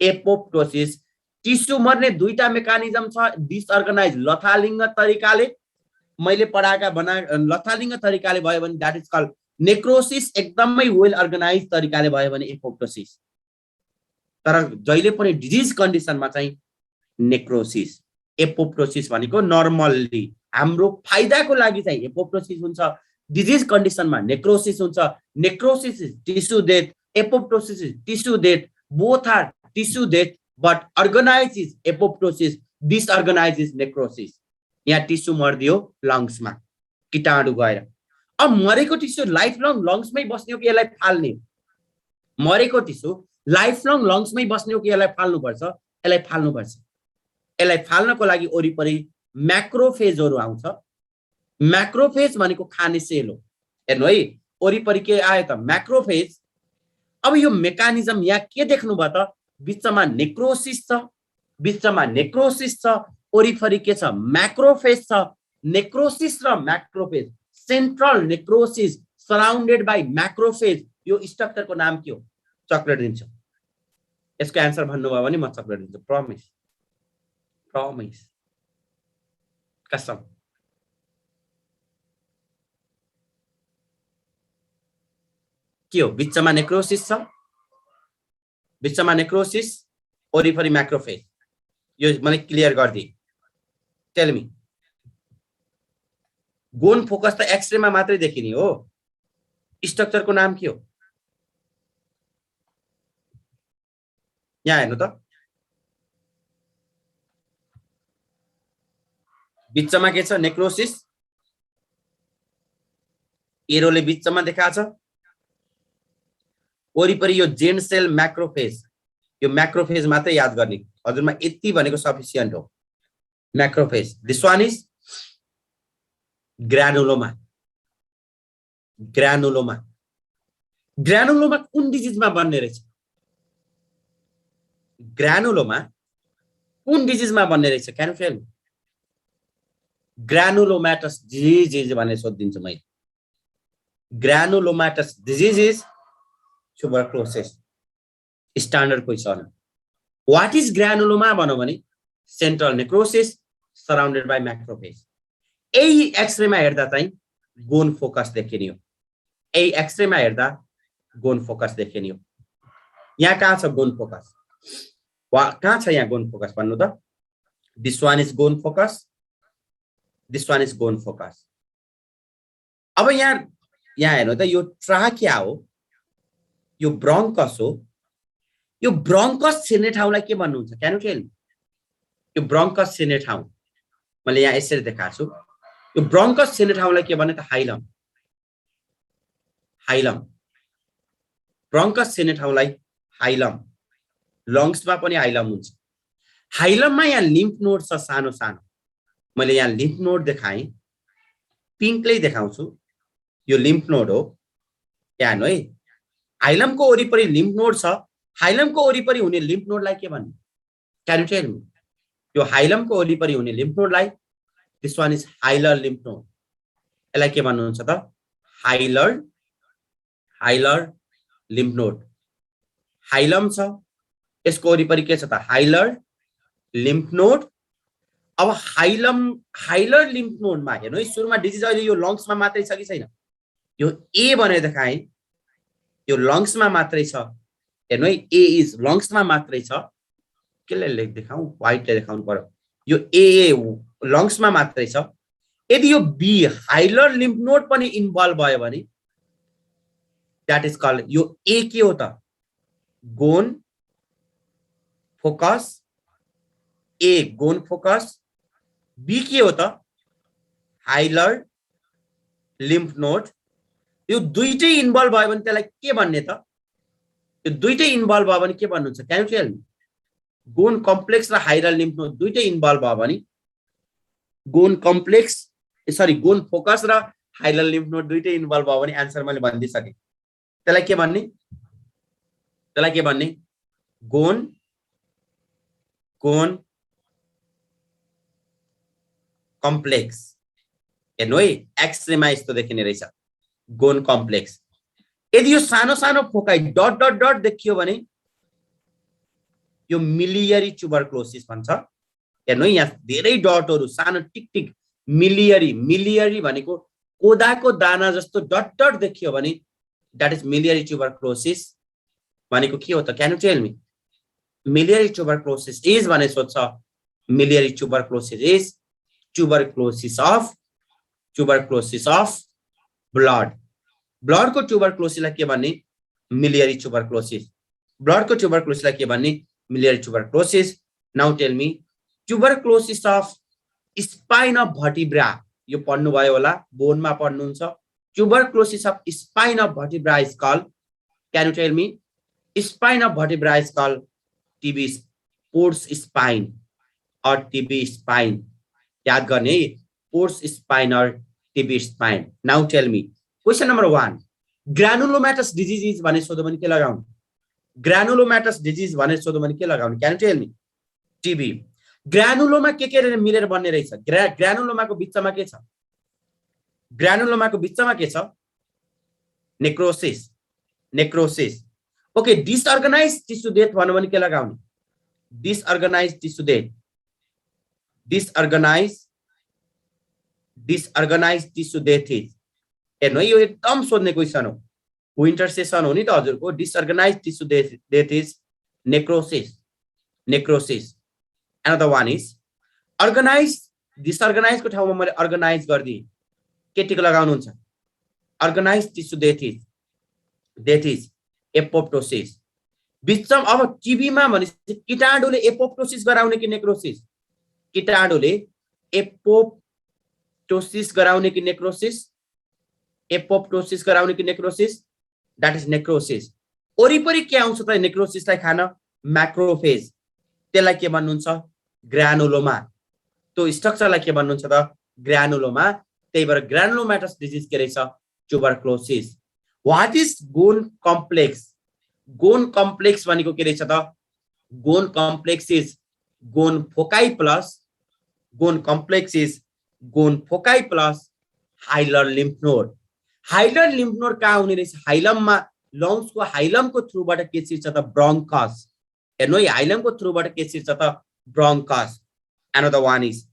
Apoptosis tissue मर्ने दुईटा मेकानिजम छ, डिसअर्गनाइज लथालिङ्ग तरिकाले, मैले पढाएका लथालिङ्ग तरिकाले भयो भने द्याट इज कल्ड नेक्रोसिस, एकदमै वेल अर्गनाइज तरिकाले भयो भने एपोप्टोसिस। तर जहिले पनि डिजिज कन्डिसनमा चाहिँ नेक्रोसिस। एपोप्टोसिस भनेको नर्मल्ली हाम्रो फाइदाको लागि चाहिँ एपोप्टोसिस हुन्छ, डिजिज कन्डिसनमा नेक्रोसिस हुन्छ। Necrosis is tissue death, apoptosis is tissue death, both are tissue death, but organize is apoptosis, disorganize is necrosis. यहाँ टिस्यु मर्दियो लङ्समा, कीटाणु गएर। अब मरेको टिस्यु लाइफ लङ लङ्समै बस्ने हो कि यसलाई फाल्ने? मरेको टिस्यु लाइफ लङ लङ्समै बस्ने हो कि यसलाई फाल्नुपर्छ? यसलाई फाल्नुपर्छ। यसलाई फाल्नको लागि वरिपरि म्याक्रोफेजहरू आउँछ। म्याक्रोफेज भनेको खाने सेल हो। हेर्नु है, वरिपरि के आयो त? म्याक्रोफेज। अब यो मेकानिजम यहाँ के देख्नुभयो त? बिचमा नेक्रोसिस छ, बिचमा नेक्रोसिस छ, वरिपरि के छ? म्याक्रोफेज छ। नेक्रोसिस र म्याक्रोफेज, सेन्ट्रल नेक्रोसिस सराउन्डेड बाई म्याक्रोफेज। यो स्ट्रक्चरको नाम के हो? चक्लेट दिन्छु। यसको एन्सर भन्नुभयो भने म चक्लेट दिन्छु, प्रमिस, प्रमिस, कसम। के हो? बिचमा नेक्रोसिस छ, बिचमा नेक्रोसिस, वरिपरि म्याक्रोफेज। यो मैले क्लियर गरिदिएँ। टेल मी, गोन फोकस त एक्सरेमा मात्रै देखिने हो, स्ट्रक्चरको नाम के हो? यहाँ हेर्नु त बिचमा के छ नेक्रोसिस एरोले बिचमा देखाएको छ वरिपरि यो जेन सेल म्याक्रोफेज यो म्याक्रोफेज मात्रै याद गर्ने हजुरमा यति भनेको सफिसिएन्ट हो macrophage this one is granuloma granuloma granuloma कुन डिजिजमा बन्ने रहेछ ग्रानुलोमा कुन डिजिजमा बन्ने रहेछ can you tell granulomatous disease भनेर सोधिदिन्छु मैले granulomatous disease is tuberculosis standard question what is granuloma भनौं भने central necrosis surrounded by macrophage यही एक्सरेमा हेर्दा चाहिँ गोन फोकस देखिने हो यही एक्सरेमा हेर्दा गोन फोकस देखिने हो यहाँ कहाँ छ गोन फोकस कहाँ छ यहाँ गोन फोकस भन्नु त this one is Ghon focus this one is Ghon focus अब यहाँ हेर्नु त यो ट्राकिया हो यो ब्रोन्कस हो यो ब्रोन्कस छिर्ने ठाउँलाई के भन्नुहुन्छ क्यान यु टेल यो ब्रोन्कस छिर्ने ठाउँ मैले यहाँ यसरी देखाएको छु यो ब्रोन्कस छिर्ने ठाउँलाई के भन्ने त हाइलम हाइलम ब्रोन्कस छिर्ने ठाउँलाई हाइलम लङ्समा पनि हाइलम हुन्छ हाइलममा यहाँ लिम्फ नोड छ सानो सानो मैले यहाँ लिम्फ नोड देखाएँ पिङ्कले देखाउँछु यो लिम्फ नोड हो यहाँ है हाइलमको वरिपरि लिम्फ नोड छ हाइलमको वरिपरि हुने लिम्फ नोडलाई के भन्नु क्यान यु टेल मी यो हाइलमको वरिपरि हुने लिम्फ नोडलाई this one is hilar lymph node यसलाई के भन्नुहुन्छ त हाइलर लिम्फ नोड हाइलम छ यसको वरिपरि के छ त हाइलर लिम्फ नोड अब हाइलर लिम्फ नोडमा हेर्नु है सुरुमा डिजिज अहिले यो लङ्समा मात्रै छ कि छैन यो ए भनेर देखाएँ यो लङ्समा मात्रै छ हेर्नु है ए इज लङ्समा मात्रै छ केले लेख देखाउँ व्हाइटले देखाउनु पर्यो यो ए लङ्समा मात्रै छ यदि यो बी हाइलर लिम्फ नोड पनि इन्भल्भ भयो भने द्याट इज कल्ड यो ए के हो त Ghon focus A Ghon focus B के हो त हाइलर लिम्फ नोड यो दुईटै इन्भल्भ भयो भने त्यसलाई के भन्ने त यो दुईटै इन्भल्भ भयो भने के भन्नुहुन्छ can you tell me Ghon complex र हाइलर लिम्फ नोड दुईटै इन्भल्भ भयो भने Ghon complex sorry Ghon focus र हाइलर लिम्फ नोड दुईटै इन्भल्भ भयो भने आन्सर मैले भनिदिइसकेँ त्यसलाई के भन्ने गोन कम्प्लेक्स हेर्नु है एक्सरेमा यस्तो देखिने रहेछ गोन कम्प्लेक्स यदि यो सानो सानो फोकाइ डट डट डट देखियो भने यो मिलियरी ट्युबरक्लोसिस भन्छ हेर्नु है यहाँ धेरै डटहरू सानो टिक टिक मिलियरी भनेको कोदाको दाना जस्तो डट डट देखियो भने द्याट इज मिलियरी ट्युबरक्लोसिस भनेको के हो त can you tell me miliary tuberculosis is भने सोध्छ miliary tuberculosis is tuberculosis of blood को ट्युबरक्लोसिसलाई के भन्ने मिलियरी ट्युबरक्लोसिस ब्लड को ट्युबरक्लोसिसलाई के भन्ने miliary tuberculosis now tell me tuberculosis of spine of vertebra यो पढ्नु भयो होला बोनमा पढ्नुहुन्छ tuberculosis of spine of vertebra is called can you tell me spine of vertebra is called TB Pott's spine or TB spine याद गर्ने है Pott's spine or TB spine now tell me question number 1 granulomatous disease is भने सोध्यो भने के लगाउनु ग्रानुलोमाटस डिजीज भने सोध्यो भने के लगाउनु can you tell me TB granuloma के मिलेर बन्ने रहेछ ग्रानुलोमाको बिचमा के छ ग्रानुलोमाको बिचमा के छ necrosis okay disorganise tissue death भन्नु भने के लगाउने disorganise tissue death disorganise tissue death is हेर्नु है यो एकदम सोध्ने क्वेसन हो विन्टर सेसन हो नि त हजुरको disorganise tissue death is necrosis another one is organize disorganize को ठाउँमा मैले अर्गनाइज गर्दिए के टिक लगाउनुहुन्छ organise tissue death is apoptosis बिचम अब टिबीमा भनेपछि कीटाणुले एपोप्टोसिस गराउने कि नेक्रोसिस? कीटाणुले एपोप्टोसिस गराउने कि नेक्रोसिस? एपोप्टोसिस गराउने कि नेक्रोसिस? That is necrosis. वरिपरि के आउँछ त नेक्रोसिसलाई खान? मैक्रोफेज। त्यसलाई के भन्नुहुन्छ? ग्रानुलोमा। त्यो स्ट्रक्चरलाई के भन्नुहुन्छ त? ग्रानुलोमा। त्यही भएर ग्रानुलोमाटस डिजिज के रहेछ? Tuberculosis. What is Ghon complex? Ghon complex भनेको के रहेछ त? Ghon complex is Ghon foci plus hilar lymph node. Hilar lymph node कहाँ हुने रहेछ? हाइलममा। लङ्सको हाइलमको थ्रुबाट के छिर्छ त? ब्रोन्कस। हेर्नु है, हाइलमको थ्रुबाट के छिर्छ त? Bronchus. Another one is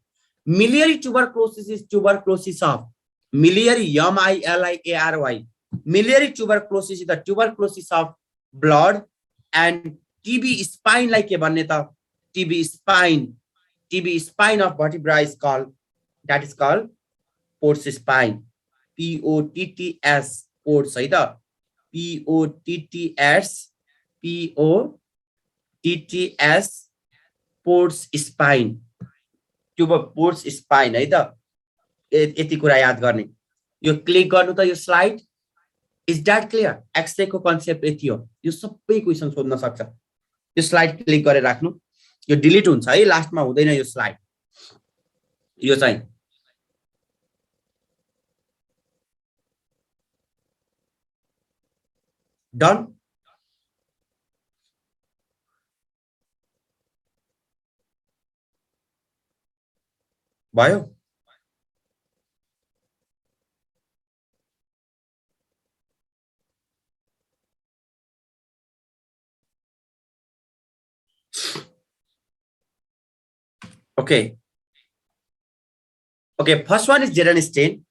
miliary tuberculosis is tuberculosis of miliary, M-I-L-I-A-R-Y. Miliary tuberculosis is the tuberculosis of blood, and TB spine like के भन्ने त? TB spine of vertebra is called, that is called Pott's spine. P-O-T-T-S, Pott's है त? P-O-T-T-S, Pott's spine. Pott's spine है त? यति कुरा याद गर्ने। यो क्लिक गर्नु त यो slide. Is that clear? X ray को कन्सेप्ट यति हो। यो सबै क्वेशन सोध्न सक्छ। यो स्लाइड क्लिक गरेर राख्नु। यो डिलिट हुन्छ है, लास्टमा हुँदैन यो स्लाइड। यो चाहिँ डन। भयो? Okay. Okay, first one is Jaden stain.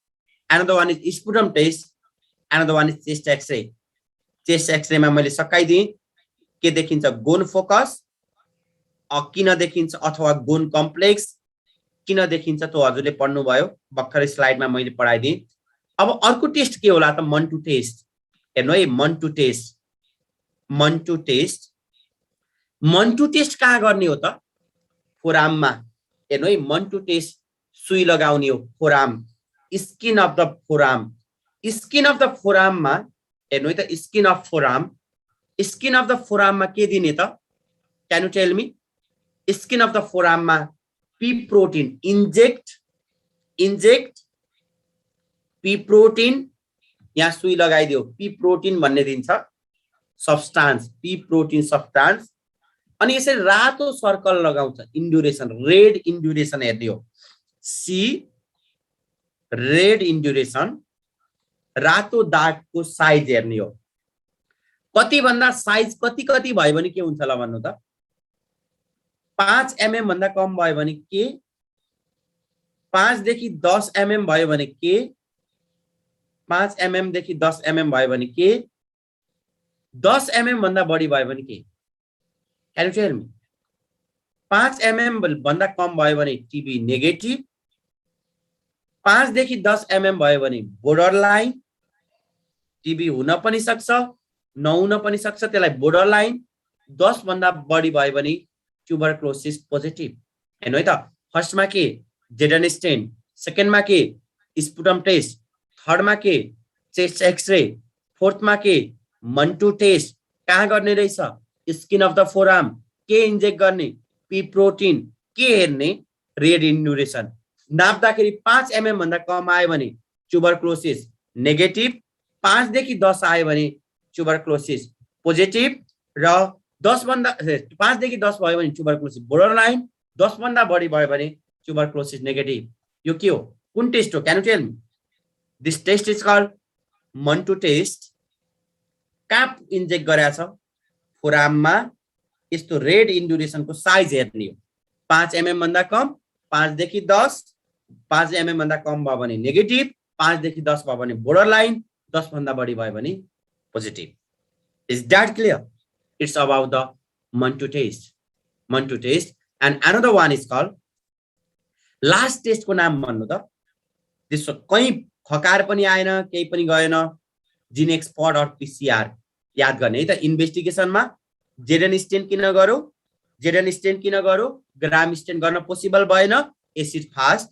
Another one is sputum test. Another one is chest X-ray. Chest X-ray मा मैले सकाइदिएँ के देखिन्छ? गोन फोकस किन देखिन्छ अथवा गोन कम्प्लेक्स किन देखिन्छ त्यो हजुरले पढ्नु भयो। भर्खर स्लाइडमा मैले पढाइदिएँ। अब अर्को टेस्ट के होला त? मन्टु टेस्ट। हेर्नु है, मन्टु टेस्ट। मन्टु टेस्ट कहाँ गर्ने हो त? फोराममा। हेर्नु है, मन्टु टेस्ट सुई लगाउने हो forearm, skin of the forearm. Skin of the फोराममा हेर्नु है त, स्किन अफ अफ द फोराममा के दिने त? Can you tell me? Skin of the फोराममा P protein inject P protein, यहाँ सुई लगाइदियो। पी प्रोटिन भन्ने दिन्छ सब्स्टान्स, पी प्रोटिन सब्स्टान्स। अनि यसरी रातो सर्कल लगाउँछ, इन्ड्युरेसन, रेड इन्ड्युरेसन हेर्ने हो। सी रेड इन्ड्युरेसन, रातो दागको साइज हेर्ने हो। कति भन्दा साइज कति भयो भने के हुन्छ ल भन्नु त? 5 mm भन्दा कम भयो भने के? 5 देखि 10 mm भयो भने के? 5 mm देखि 10 mm भयो भने के? 10 mm भन्दा बढी भयो भने के? Can you tell me? 5 mm भन्दा कम भयो भने टिबी नेगेटिभ। 5 देखि 10 mm भयो भने बोर्डर लाइन, टिबी हुन पनि सक्छ नहुन पनि सक्छ, त्यसलाई बोर्डर लाइन। 10 भन्दा बढी भयो भने ट्युबरक्लोसिस पोजिटिभ। हेर्नु है त, फर्स्टमा के? जेडन स्टेन, सेकेन्डमा के? स्पुटम टेस्ट, थर्डमा के? चेस्ट एक्सरे, फोर्थमा के? मन्टु टेस्ट। कहाँ गर्ने रहेछ? Skin of the forum. के इन्जेक्ट गर्ने? P protein. के हेर्ने? रेड इन्ड्युरेसन। नाप्दाखेरि 5 mm भन्दा कम आयो भने ट्युबरक्लोसिस नेगेटिभ, 5 देखि 10 आयो भने ट्युबरक्लोसिस पोजिटिभ, र 5 देखि 10 भयो भने ट्युबरक्लोसिस बोर्डर लाइन, 10 भन्दा बढी भयो भने ट्युबरक्लोसिस नेगेटिभ। यो के हो? कुन टेस्ट हो? Can you tell me? This test is called Mantoux test. कहाँ इन्जेक्ट गरेछ? फोराममा। यस्तो रेड इन्ड्युरेसनको साइज हेर्ने हो। 5 mm भन्दा कम, 5 देखि 10, 5 mm भन्दा कम भयो भने नेगेटिभ, 5 देखि 10 भयो भने बोर्डर लाइन, 10 भन्दा बढी भयो भने positive. Is that clear? It's about the Mantoux test. And another one is called last test को नाम भन्नु त? त्यसो कहीं खकार पनि आएन, केही पनि गएन, जीन एक्सपर्ट और पीसीआर याद गर्ने है त। इन्भेस्टिगेसनमा जेडन स्टेन किन गरौ, जेडन स्टेन किन गरौ, ग्राम स्टेन गर्न पोसिबल भएन, एसिड फास्ट।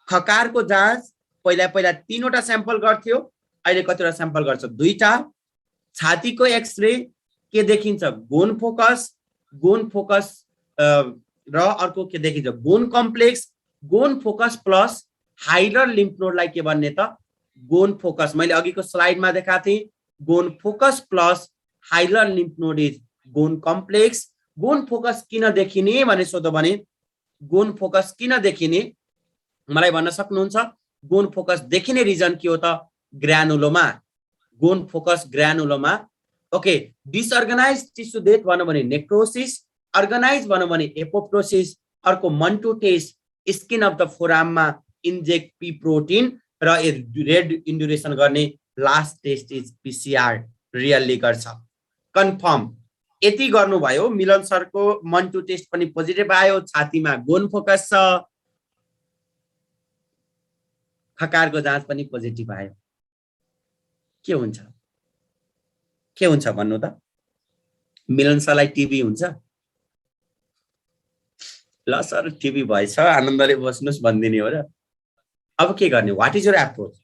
खकारको जाँच पहिला 3वटा स्याम्पल गर्थ्यो, अहिले कतिवटा स्याम्पल गर्छ, 2टा। छातीको एक्सरे के देखिन्छ, गोन फोकस, गोन फोकस र अर्को के देखिन्छ, Ghon complex. Ghon focus plus hilar lymph नोडलाई के भन्ने त, गोन फोकस। मैले अघिको स्लाइडमा देखाएको थिएँ, Ghon focus plus hilar lymph node is Ghon complex. Ghon focus किन देखिने भने सोध्यो भने, गोन फोकस किन देखिने मलाई भन्न सक्नुहुन्छ? गोन फोकस देखिने रिजन के हो त, granuloma, Ghon focus granuloma. Okay, disorganise tissue death भन्नु भने नेक्रोसिस, अर्गनाइज भन्नु भने एपोप्टोसिस। अर्को Mantoux test, skin of the फोराममा इन्जेक्ट पी प्रोटिन र रेड इन्ड्युरेसन गर्ने last test is PCR, really गर्छ, कन्फर्म। यति गर्नुभयो। मिलन सरको मन्टु टेस्ट पनि पोजिटिभ आयो, छातीमा गोन फोकस छ, खकारको जाँच पनि पोजिटिभ आयो। के हुन्छ, के हुन्छ भन्नु त? मिलन सरलाई टिबी हुन्छ? ल सर टिबी भएछ, आनन्दले बस्नुस् भनिदिने हो र। अब के गर्ने, व्हाट इज योर एप्रोच?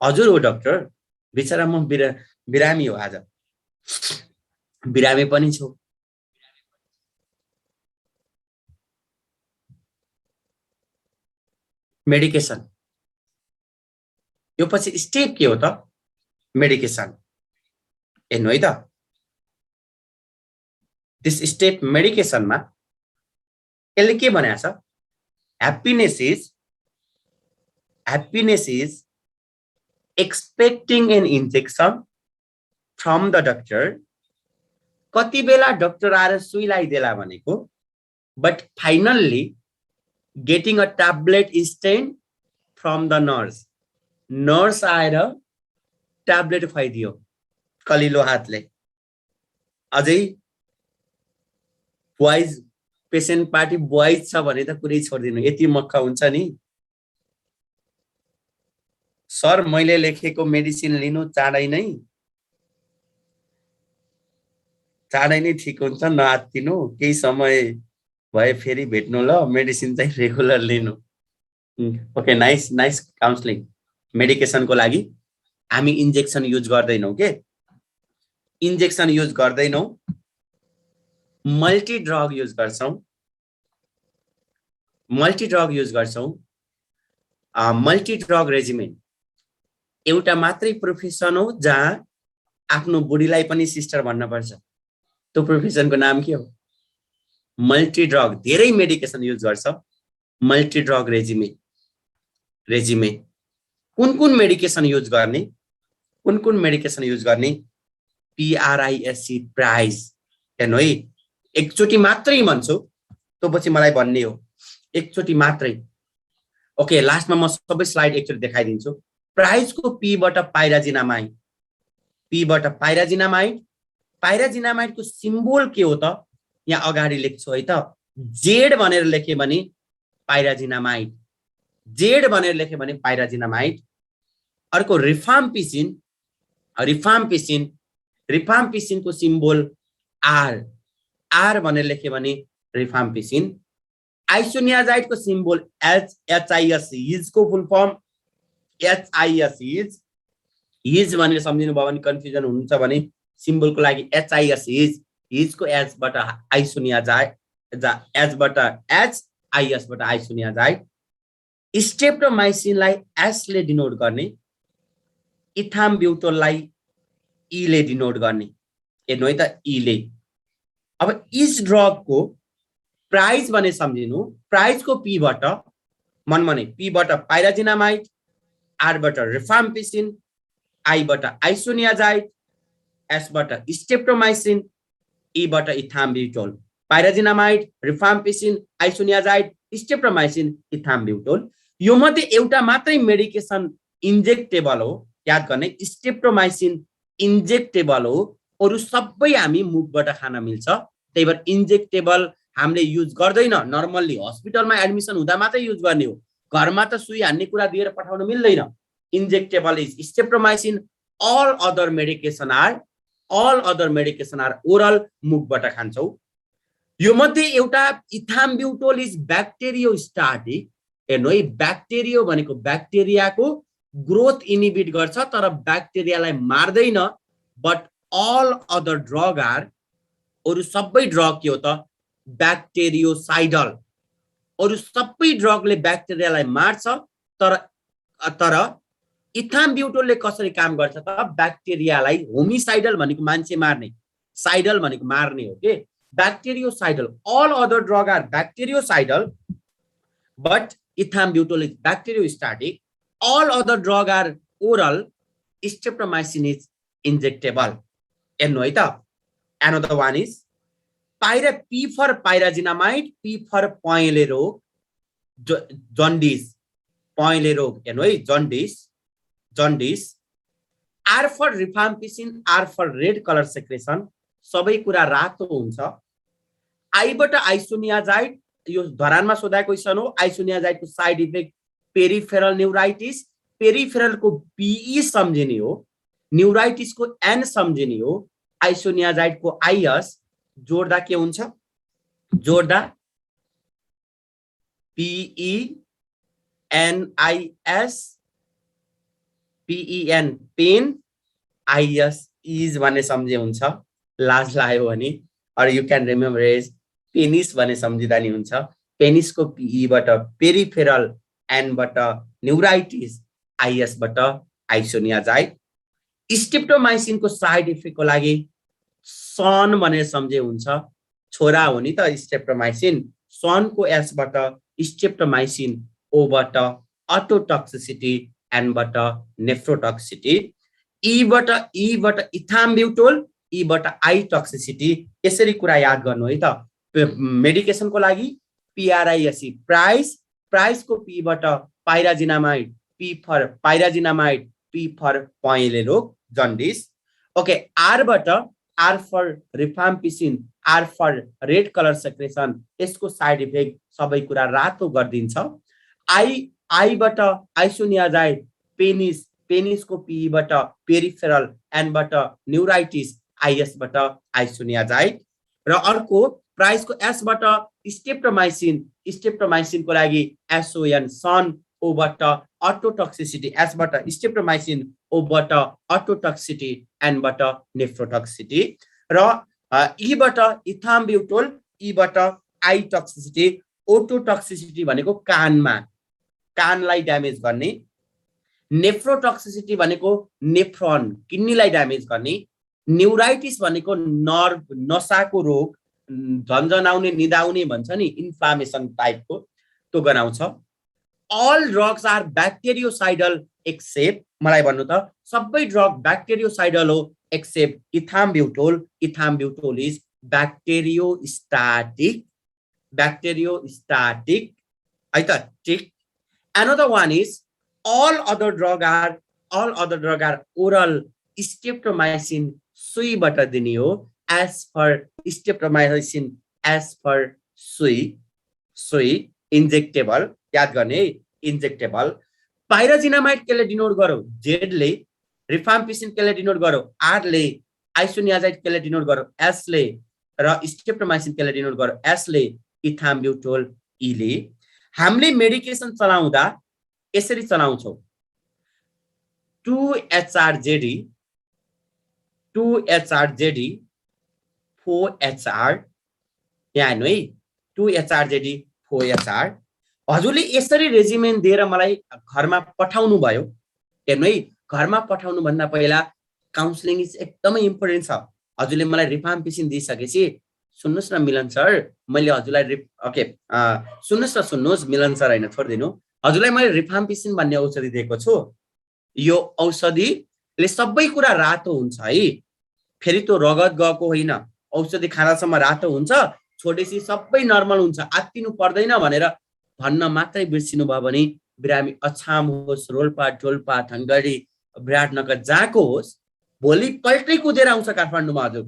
हजुर हो डाक्टर, बिचरा म बिरामी हो, आज बिरामी पनि छु। मेडिकेसन, यो पछि स्टेप के हो त? मेडिकेसन हेर्नु है त, दिस स्टेप मेडिकेसनमा यसले के भनेको छ, happiness is expecting an injection from the doctor। कति बेला डाक्टर आएर सुई लगाइदेला भनेको, but finally getting a tablet instant from the nurse. Nurse आएर ट्याब्लेट खुवाइदियो कलिलो हातले। अझै बोइज पेशेन्ट पार्टी बोइज छ भने त कुरै छोड्दिनु, यति मक्खा हुन्छ नि। सर मैले लेखेको मेडिसिन लिनु चाँडै नै ठिक हुन्छ, नआत्तिनु, केही समय भए फेरि भेट्नु ल, मेडिसिन चाहिँ रेगुलर लिनु। Okay, nice counselling. मेडिकेसनको लागि हामी इन्जेक्सन युज गर्दैनौ के, इन्जेक्सन युज गर्दैनौ, मल्टी ड्रग युज गर्छौं। मल्टी ड्रग रेजिमेन एउटा मात्रै प्रोफेसन हो जहाँ आफ्नो बुढीलाई पनि सिस्टर भन्न पर्छ। त्यो प्रोफेसनको नाम के हो? Multi drug. धेरै मेडिकेसन युज गर्छ, मल्टी ड्रग रेजिमेन। कुन मेडिकेसन युज गर्ने, कुन मेडिकेसन युज गर्ने? PRISC, price. हेर्नु है, एकचोटि मात्रै भन्छु, त्यो पछि मलाई भन्ने हो, एकचोटि मात्रै। ओके, लास्टमा म सबै स्लाइड एकचोटि देखाइदिन्छु। प्राइसको पीबाट पाइराजिनामाइड, पाइराजिनामाइडको सिम्बोल के हो त? यहाँ अगाडि लेख्छु है त, जेड भनेर लेखे भने पाइराजिनामाइड, जेड भनेर लेखे भने पाइराजिनामाइड। अर्को रिफाम्पिसिनको सिम्बोल आर भनेर लेखे भने रिफाम्पिसिन। आइसोनियाजाइडको सिम्बोल HIS, हिजको फुल फर्म HIS, हिज भनेर सम्झिनु भयो भने कन्फ्युजन हुन्छ भने सिम्बोलको लागि HIS, हिजको एचबाट आइसोनियाजाइड, एचबाट एच, आइएसबाट आइसोनियाजाइड। स्ट्रेप्टोमाइसिनलाई एसले डिनोट गर्ने, इथाम्ब्युटोललाई ईले डिनोट गर्ने। हेर्नु है त, ईले। अब इस ड्रगको प्राइस भने सम्झिनु, प्राइसको पीबाट मनमने, पीबाट पाइराजिनामाइड, आरबाट रिफाम्पिसिन, आईबाट आइसोनियाजाइड, एसबाट स्ट्रेप्टोमाइसिन, ईबाट ethambutol. Pyrazinamide, rifampicin, isoniazid, streptomycin, ethambutol. यो मध्ये एउटा मात्रै मेडिकेसन इन्जेक्टेबल हो, याद गर्ने, स्ट्रेप्टोमाइसिन इन्जेक्टेबल हो, अरु सबै हामी मुखबाट खान मिल्छ। त्यही भएर इन्जेक्टेबल हामीले युज गर्दैन। नर्मल्ली हस्पिटलमा एडमिसन हुँदा मात्रै युज गर्ने हो, घरमा त सुई हान्ने कुरा दिएर पठाउन मिल्दैन। Injectable is streptomycin, all other medication are all other medication are oral, मुखबाट खान्छौ। यो मध्ये एउटा इथाम्ब्युटोल इज ब्याक्टेरियोस्टाटिक। हेर्नु है, ब्याक्टेरियो भनेको ब्याक्टेरियाको ग्रोथ इनिबिट गर्छ तर ब्याक्टेरियालाई मार्दैन। But all other drug are, अरु सबै ड्रग के हो त ब्याक्टेरियोसाइडल। अरु सबै ड्रगले ब्याक्टेरियालाई मार्छ तर तर इथाम्ब्युटोलले कसरी काम गर्छ त ब्याक्टेरियालाई, होमिसाइडल भनेको मान्छे मार्ने, साइडल भनेको मार्ने हो के, bacteriocidal. All other drug are bacteriocidal but ethambutol is bacteriostatic. All other drug are oral, streptomycin is injectable. हेर्नु है त, another one is P for pyrazinamide, P for पहेँले रोग, जन्डिस, पहेँले रोग। हेर्नु है, jaundice. R for rifampicin, R for red colour secretion, सबै कुरा रातो हुन्छ। आईबाट आइसोनियाजाइड, यो धरानमा सोधा क्वेसन हो। आइसोनियाजाइडको साइड इफेक्ट पेरिफेरल न्युराइटिस, पेरिफेरलको पीई सम्झिने हो, न्युराइटिसको एन सम्झिने हो। आइसोनियाजाइडको आइएस जोड्दा के हुन्छ, जोड्दा PENIS, PEN pen, IS is भन्ने सम्झे हुन्छ, लाज लाग्यो भने। Are you can remember as penis भन्ने सम्झिँदा नि हुन्छ। पेनिसको PE बाट पेरिफेरल, एनबाट न्युराइटिस, IS बाट आइसोनियाजाइड। स्ट्रेप्टोमाइसिनको साइड इफेक्टको लागि सन भनेर सम्झे हुन्छ, छोरा हो नि त स्ट्रेप्टोमाइसिन। सनको एसबाट स्ट्रेप्टोमाइसिन, ओबाट अटोटक्सिसिटी, एनबाट नेफ्रोटक्सिसिटी। ईबाट इथाम्ब्युटोल, ईबाट आई टक्सिसिटी। यसरी कुरा याद गर्नु है त। मेडिकेसनको लागि PRISE प्राइस, प्राइसको पीबाट pyrazinamide, P for pyrazinamide, P for पहेँले रोग, jaundice. Okay, R for rifampicin, R for red colour secretion, यसको साइड इफेक्ट सबै कुरा रातो गरिदिन्छ। आईबाट आइसोनियाजाइड, पेनिस, पेनिसको पीबाट पेरिफेरल, एनबाट न्युराइटिस, ISबाट आइसोनियाजाइड। र अर्को प्राइसको एसबाट स्ट्रेप्टोमाइसिन, स्ट्रेप्टोमाइसिनको लागि SON, सन, ओबाट अटोटक्सिसिटी, एसबाट स्ट्रेप्टोमाइसिन, ओबाट अटोटक्सिसिटी, एनबाट नेफ्रोटक्सिसिटी। र ईबाट इथाम्ब्युटोल, ईबाट आई टक्सिसिटी। ओटोटक्सिसिटी भनेको कानमा, कानलाई ड्यामेज गर्ने। नेफ्रोटक्सिसिटी भनेको नेफ्रोन, किडनीलाई ड्यामेज गर्ने। न्युराइटिस भनेको नर्भ, नसाको रोग, झन्झनाउने, निदाउने भन्छ नि, इन्फ्लामेसन टाइपको, त्यो गराउँछ। अल ड्रग्स आर ब्याक्टेरियोसाइडल एक्सेप्ट, मलाई भन्नु त सबै ड्रग ब्याक्टेरियोसाइडल हो एक्सेप्ट इथाम्ब्युटोल। इथाम्ब्युटोल इज ब्याक्टेरियोस्टाटिक, ब्याक्टेरियोस्टाटिक है त, ठिक। Another one is all other drug are oral, streptomycin सुईबाट दिने हो। As for streptomycin, as for सुई, इन्जेक्टेबल, याद गर्ने, इन्जेक्टेबल। पाइराजिनामाइड केले डिनोट गरौ, जेडले। रिफाम्पिसिन केले डिनोट गरौ, आरले। आइसोनियाजाइड केले डिनोट गरौ, एसले। र स्ट्रेप्टोमाइसिन केले डिनोट गरौ, एसले। इथाम्ब्युटोल, ईले। हामीले मेडिकेसन चलाउँदा यसरी चलाउँछौ, 2HRZD, 4HR, यहाँ हेर्नु है, 2HRZD, 4HR। हजुरले यसरी रेजिमेन दिएर मलाई घरमा पठाउनु भयो। हेर्नु है, घरमा पठाउनु भन्दा पहिला काउन्सिलिङ इज एकदमै इम्पोर्टेन्ट छ। हजुरले मलाई रिफाम्पिसिन दिइसकेपछि, सुन्नुहोस् न मिलन सर, मैले हजुरलाई सुन्नुहोस् मिलन सर होइन, छोडिदिनु। हजुरलाई मैले रिफाम्पिसिन भन्ने औषधि दिएको छु। यो औषधिले सबै कुरा रातो हुन्छ है, फेरि त्यो रगत गएको होइन। औषधि खानासम्म रातो हुन्छ, छोडेपछि सबै नर्मल हुन्छ, आत्तिनु पर्दैन भनेर भन्न मात्रै बिर्सिनु भयो भने बिरामी अछाम होस्, रोल्पा, डोल्पा, धनगढी, विराटनगर जहाँको होस्, भोलि पल्टै कुदेर आउँछ काठमाडौँमा हजुर।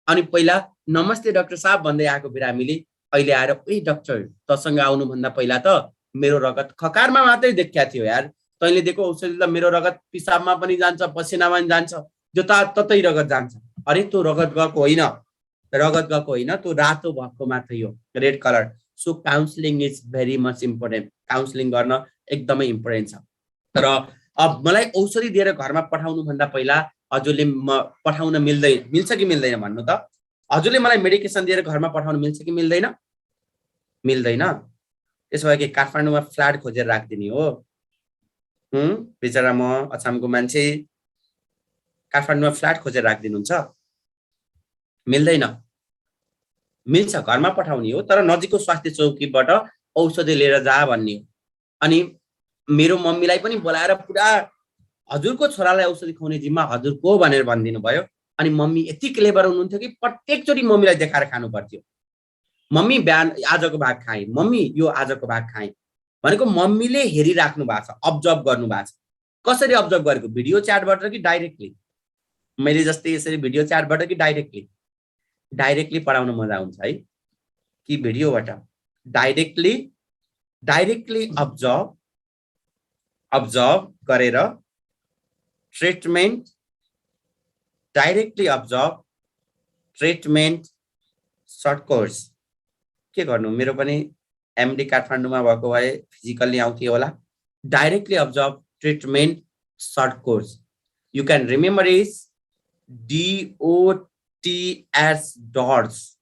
अनि पहिला नमस्ते डाक्टर साहब भन्दै आएको बिरामीले अहिले आएर, ए डाक्टर तसँग आउनुभन्दा पहिला त मेरो रगत खकारमा मात्रै देखिया थियो यार, तैँले दिएको औषधि त मेरो रगत पिसाबमा पनि जान्छ, पसिनामा पनि जान्छ, जताततै रगत जान्छ। अरे त्यो रगत गएको होइन, त्यो रातो भएको मात्रै हो, red colour. So counselling is very much important, counselling गर्न एकदमै इम्पोर्टेन्ट छ। तर अब मलाई औषधि दिएर घरमा पठाउनु भन्दा पहिला हजुरले पठाउन मिल्छ कि मिल्दैन भन्नु त? हजुरले मलाई मेडिकेसन दिएर घरमा पठाउन मिल्छ कि मिल्दैन? मिल्दैन। त्यसो भए के काठमाडौँमा फ्ल्याट खोजेर राखिदिने हो? बिचरा म अछामको मान्छे काठमाडौँमा फ्ल्याट खोजेर राखिदिनुहुन्छ? मिल्दैन। मिल्छ, घरमा पठाउने हो, तर नजिकको स्वास्थ्य चौकीबाट औषधि लिएर जा भन्ने हो। अनि मेरो मम्मीलाई पनि बोलाएर पुरा हजुरको छोरालाई औषधि खुवाउने जिम्मा हजुरको भनेर भनिदिनु भयो। अनि मम्मी यति क्लेभर हुनुहुन्थ्यो कि प्रत्येकचोटि मम्मीलाई देखाएर खानु पर्थ्यो। मम्मी बिहान आजको भाग खाएँ, मम्मी यो आजको भाग खाएँ भनेको मम्मीले हेरिराख्नु भएको छ, अब्जर्भ गर्नु भएको छ। कसरी अब्जर्भ गरेको? भिडियो च्याटबाट कि डाइरेक्टली? मैले जस्तै यसरी भिडियो च्याटबाट कि डाइरेक्टली? डाइरेक्टली पढाउन मजा हुन्छ है कि भिडियोबाट? डाइरेक्टली अब्जर्भ गरेर treatment, directly observe treatment short course. के गर्नु, मेरो पनि एमडी काठमाडौँमा भएको भए फिजिकल्ली आउँथे होला। Directly observe treatment short course. You can remember is DOTS, DOTS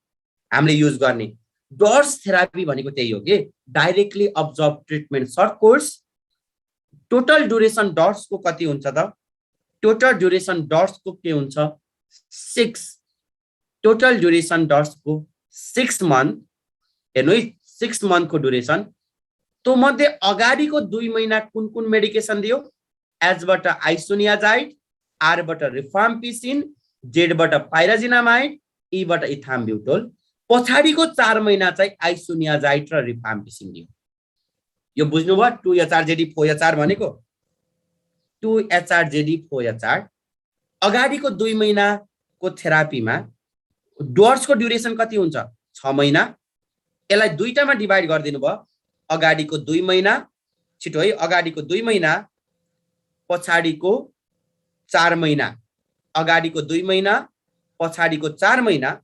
हामीले युज गर्ने। डट्स थेरापी भनेको त्यही हो कि directly observe treatment short course. Total duration डट्सको कति हुन्छ त? टोटल ड्युरेसन डट्सको के हुन्छ? 6। टोटल ड्युरेसन डट्सको 6 मन्थ। हेर्नु है, 6 मन्थको ड्युरेसन। त्यो मध्ये अगाडिको 2 महिना कुन कुन मेडिकेसन दियो? एचबाट आइसोनियाजाइड, आरबाट रिफाम्पिसिन, जेडबाट पाइराजिनामाइड, ईबाट इथाम्ब्युटोल। पछाडिको 4 महिना चाहिँ आइसोनियाजाइड र रिफाम्पिसिन दियो। यो बुझ्नुभयो? 2HRJD4HR भनेको 2HRJD4HR। अगाडिको 2 महिनाको थेरापीमा डट्सको ड्युरेसन कति हुन्छ? 6 महिना। यसलाई दुईटामा डिभाइड गरिदिनु भयो। अगाडिको 2 महिना, छिटो है, अगाडिको 2 महिना, पछाडिको 4 महिना। अगाडिको 2 महिना, पछाडिको 4 महिना।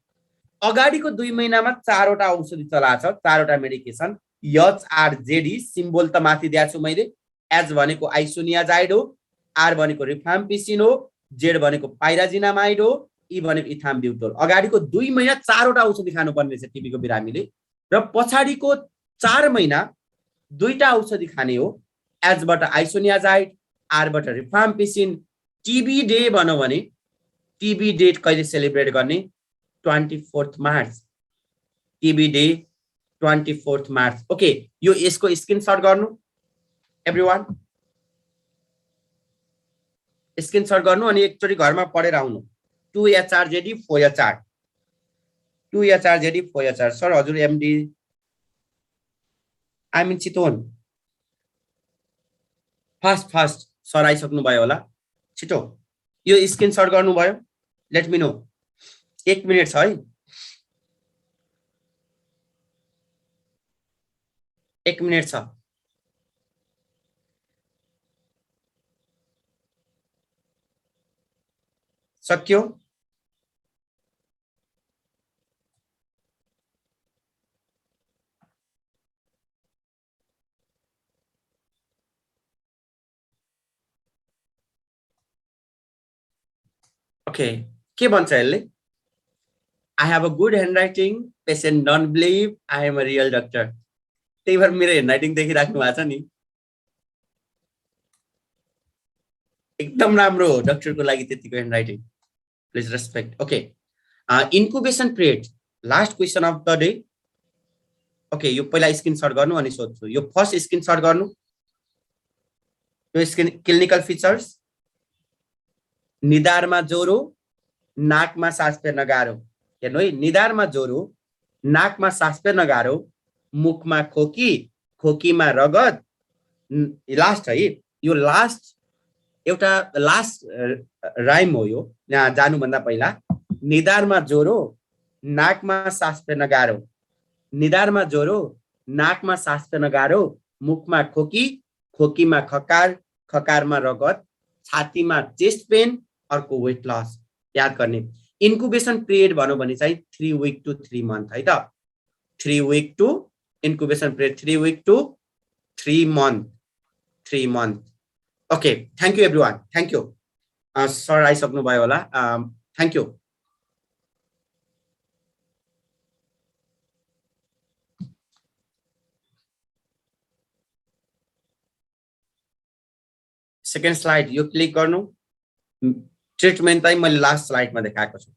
अगाडिको 2 महिनामा 4वटा औषधि चलाछ, 4वटा मेडिकेसन। HRJD सिम्बोल त माथि दिएको छु मैले। एच भनेको आइसोनियाजाइड हो, आर भनेको रिफाम्पिसिन हो, जेड भनेको पाइराजिनामाइड हो, ई भनेको इथाम्ब्युटोल। अगाडिको 2 महिना 4वटा औषधि खानुपर्ने रहेछ टिबीको बिरामीले। र पछाडिको 4 महिना 2टा औषधि खाने हो। एचबाट आइसोनियाजाइड, आरबाट रिफाम्पिसिन। टिबी डे भनौँ भने टिबी डेट कहिले सेलिब्रेट गर्ने? 24 March. TB day 24 March. Okay, यो यसको स्क्रिनशट गर्नु एभ्रीवान, स्क्रिनशट गर्नु अनि एकचोटि घरमा पढेर आउनु। 2HRJD4HR, 2HRJD4HR। सर हजुर MD I mean Chitwan. Fast sir आइसक्नु भयो होला, छिटो यो स्क्रिनशट गर्नुभयो? Let me know. 1 मिनेट छ है, 1 मिनेट छ। सक्यो? ओके, के भन्छ यसले? I have a good handwriting, patient don't believe I am a real doctor. त्यही भएर मेरो ह्यान्डराइटिङ देखिराख्नु भएको छ नि, एकदम राम्रो हो डक्टरको लागि त्यतिको handwriting. Please respect. Okay, incubation period, last question of the day. Okay, यो पहिला स्क्रिनशट गर्नु अनि सोध्छु। यो फर्स्ट स्क्रिनशट गर्नु। यो क्लिनिकल फिचर्स। निधारमा ज्वरो, नाकमा सास फेर्न गाह्रो। हेर्नु है, निधारमा ज्वरो, नाकमा सास फेर्न गाह्रो, मुखमा खोकी, खोकीमा रगत। लास्ट है, यो लास्ट एउटा लास्ट राइम हो। यो यहाँ जानुभन्दा पहिला निधारमा ज्वरो, नाकमा सास फेर्न गाह्रो, निधारमा ज्वरो, नाकमा सास फेर्न गाह्रो, मुखमा खोकी, खोकीमा खकार, खकारमा रगत, छातीमा चेस्ट पेन, अर्को वेट लस। याद गर्ने, इन्क्युबेसन पिरियड भनौँ भने चाहिँ 3 week to 3 month है त 3 week to incubation period 3 week to 3 month 3 month okay thank you everyone thank you sir आइसक्नु भयो होला थ्याङ्क यू सेकेन्ड स्लाइड यो क्लिक गर्नु ट्रिटमेन्ट चाहिँ मैले लास्ट स्लाइडमा देखाएको छु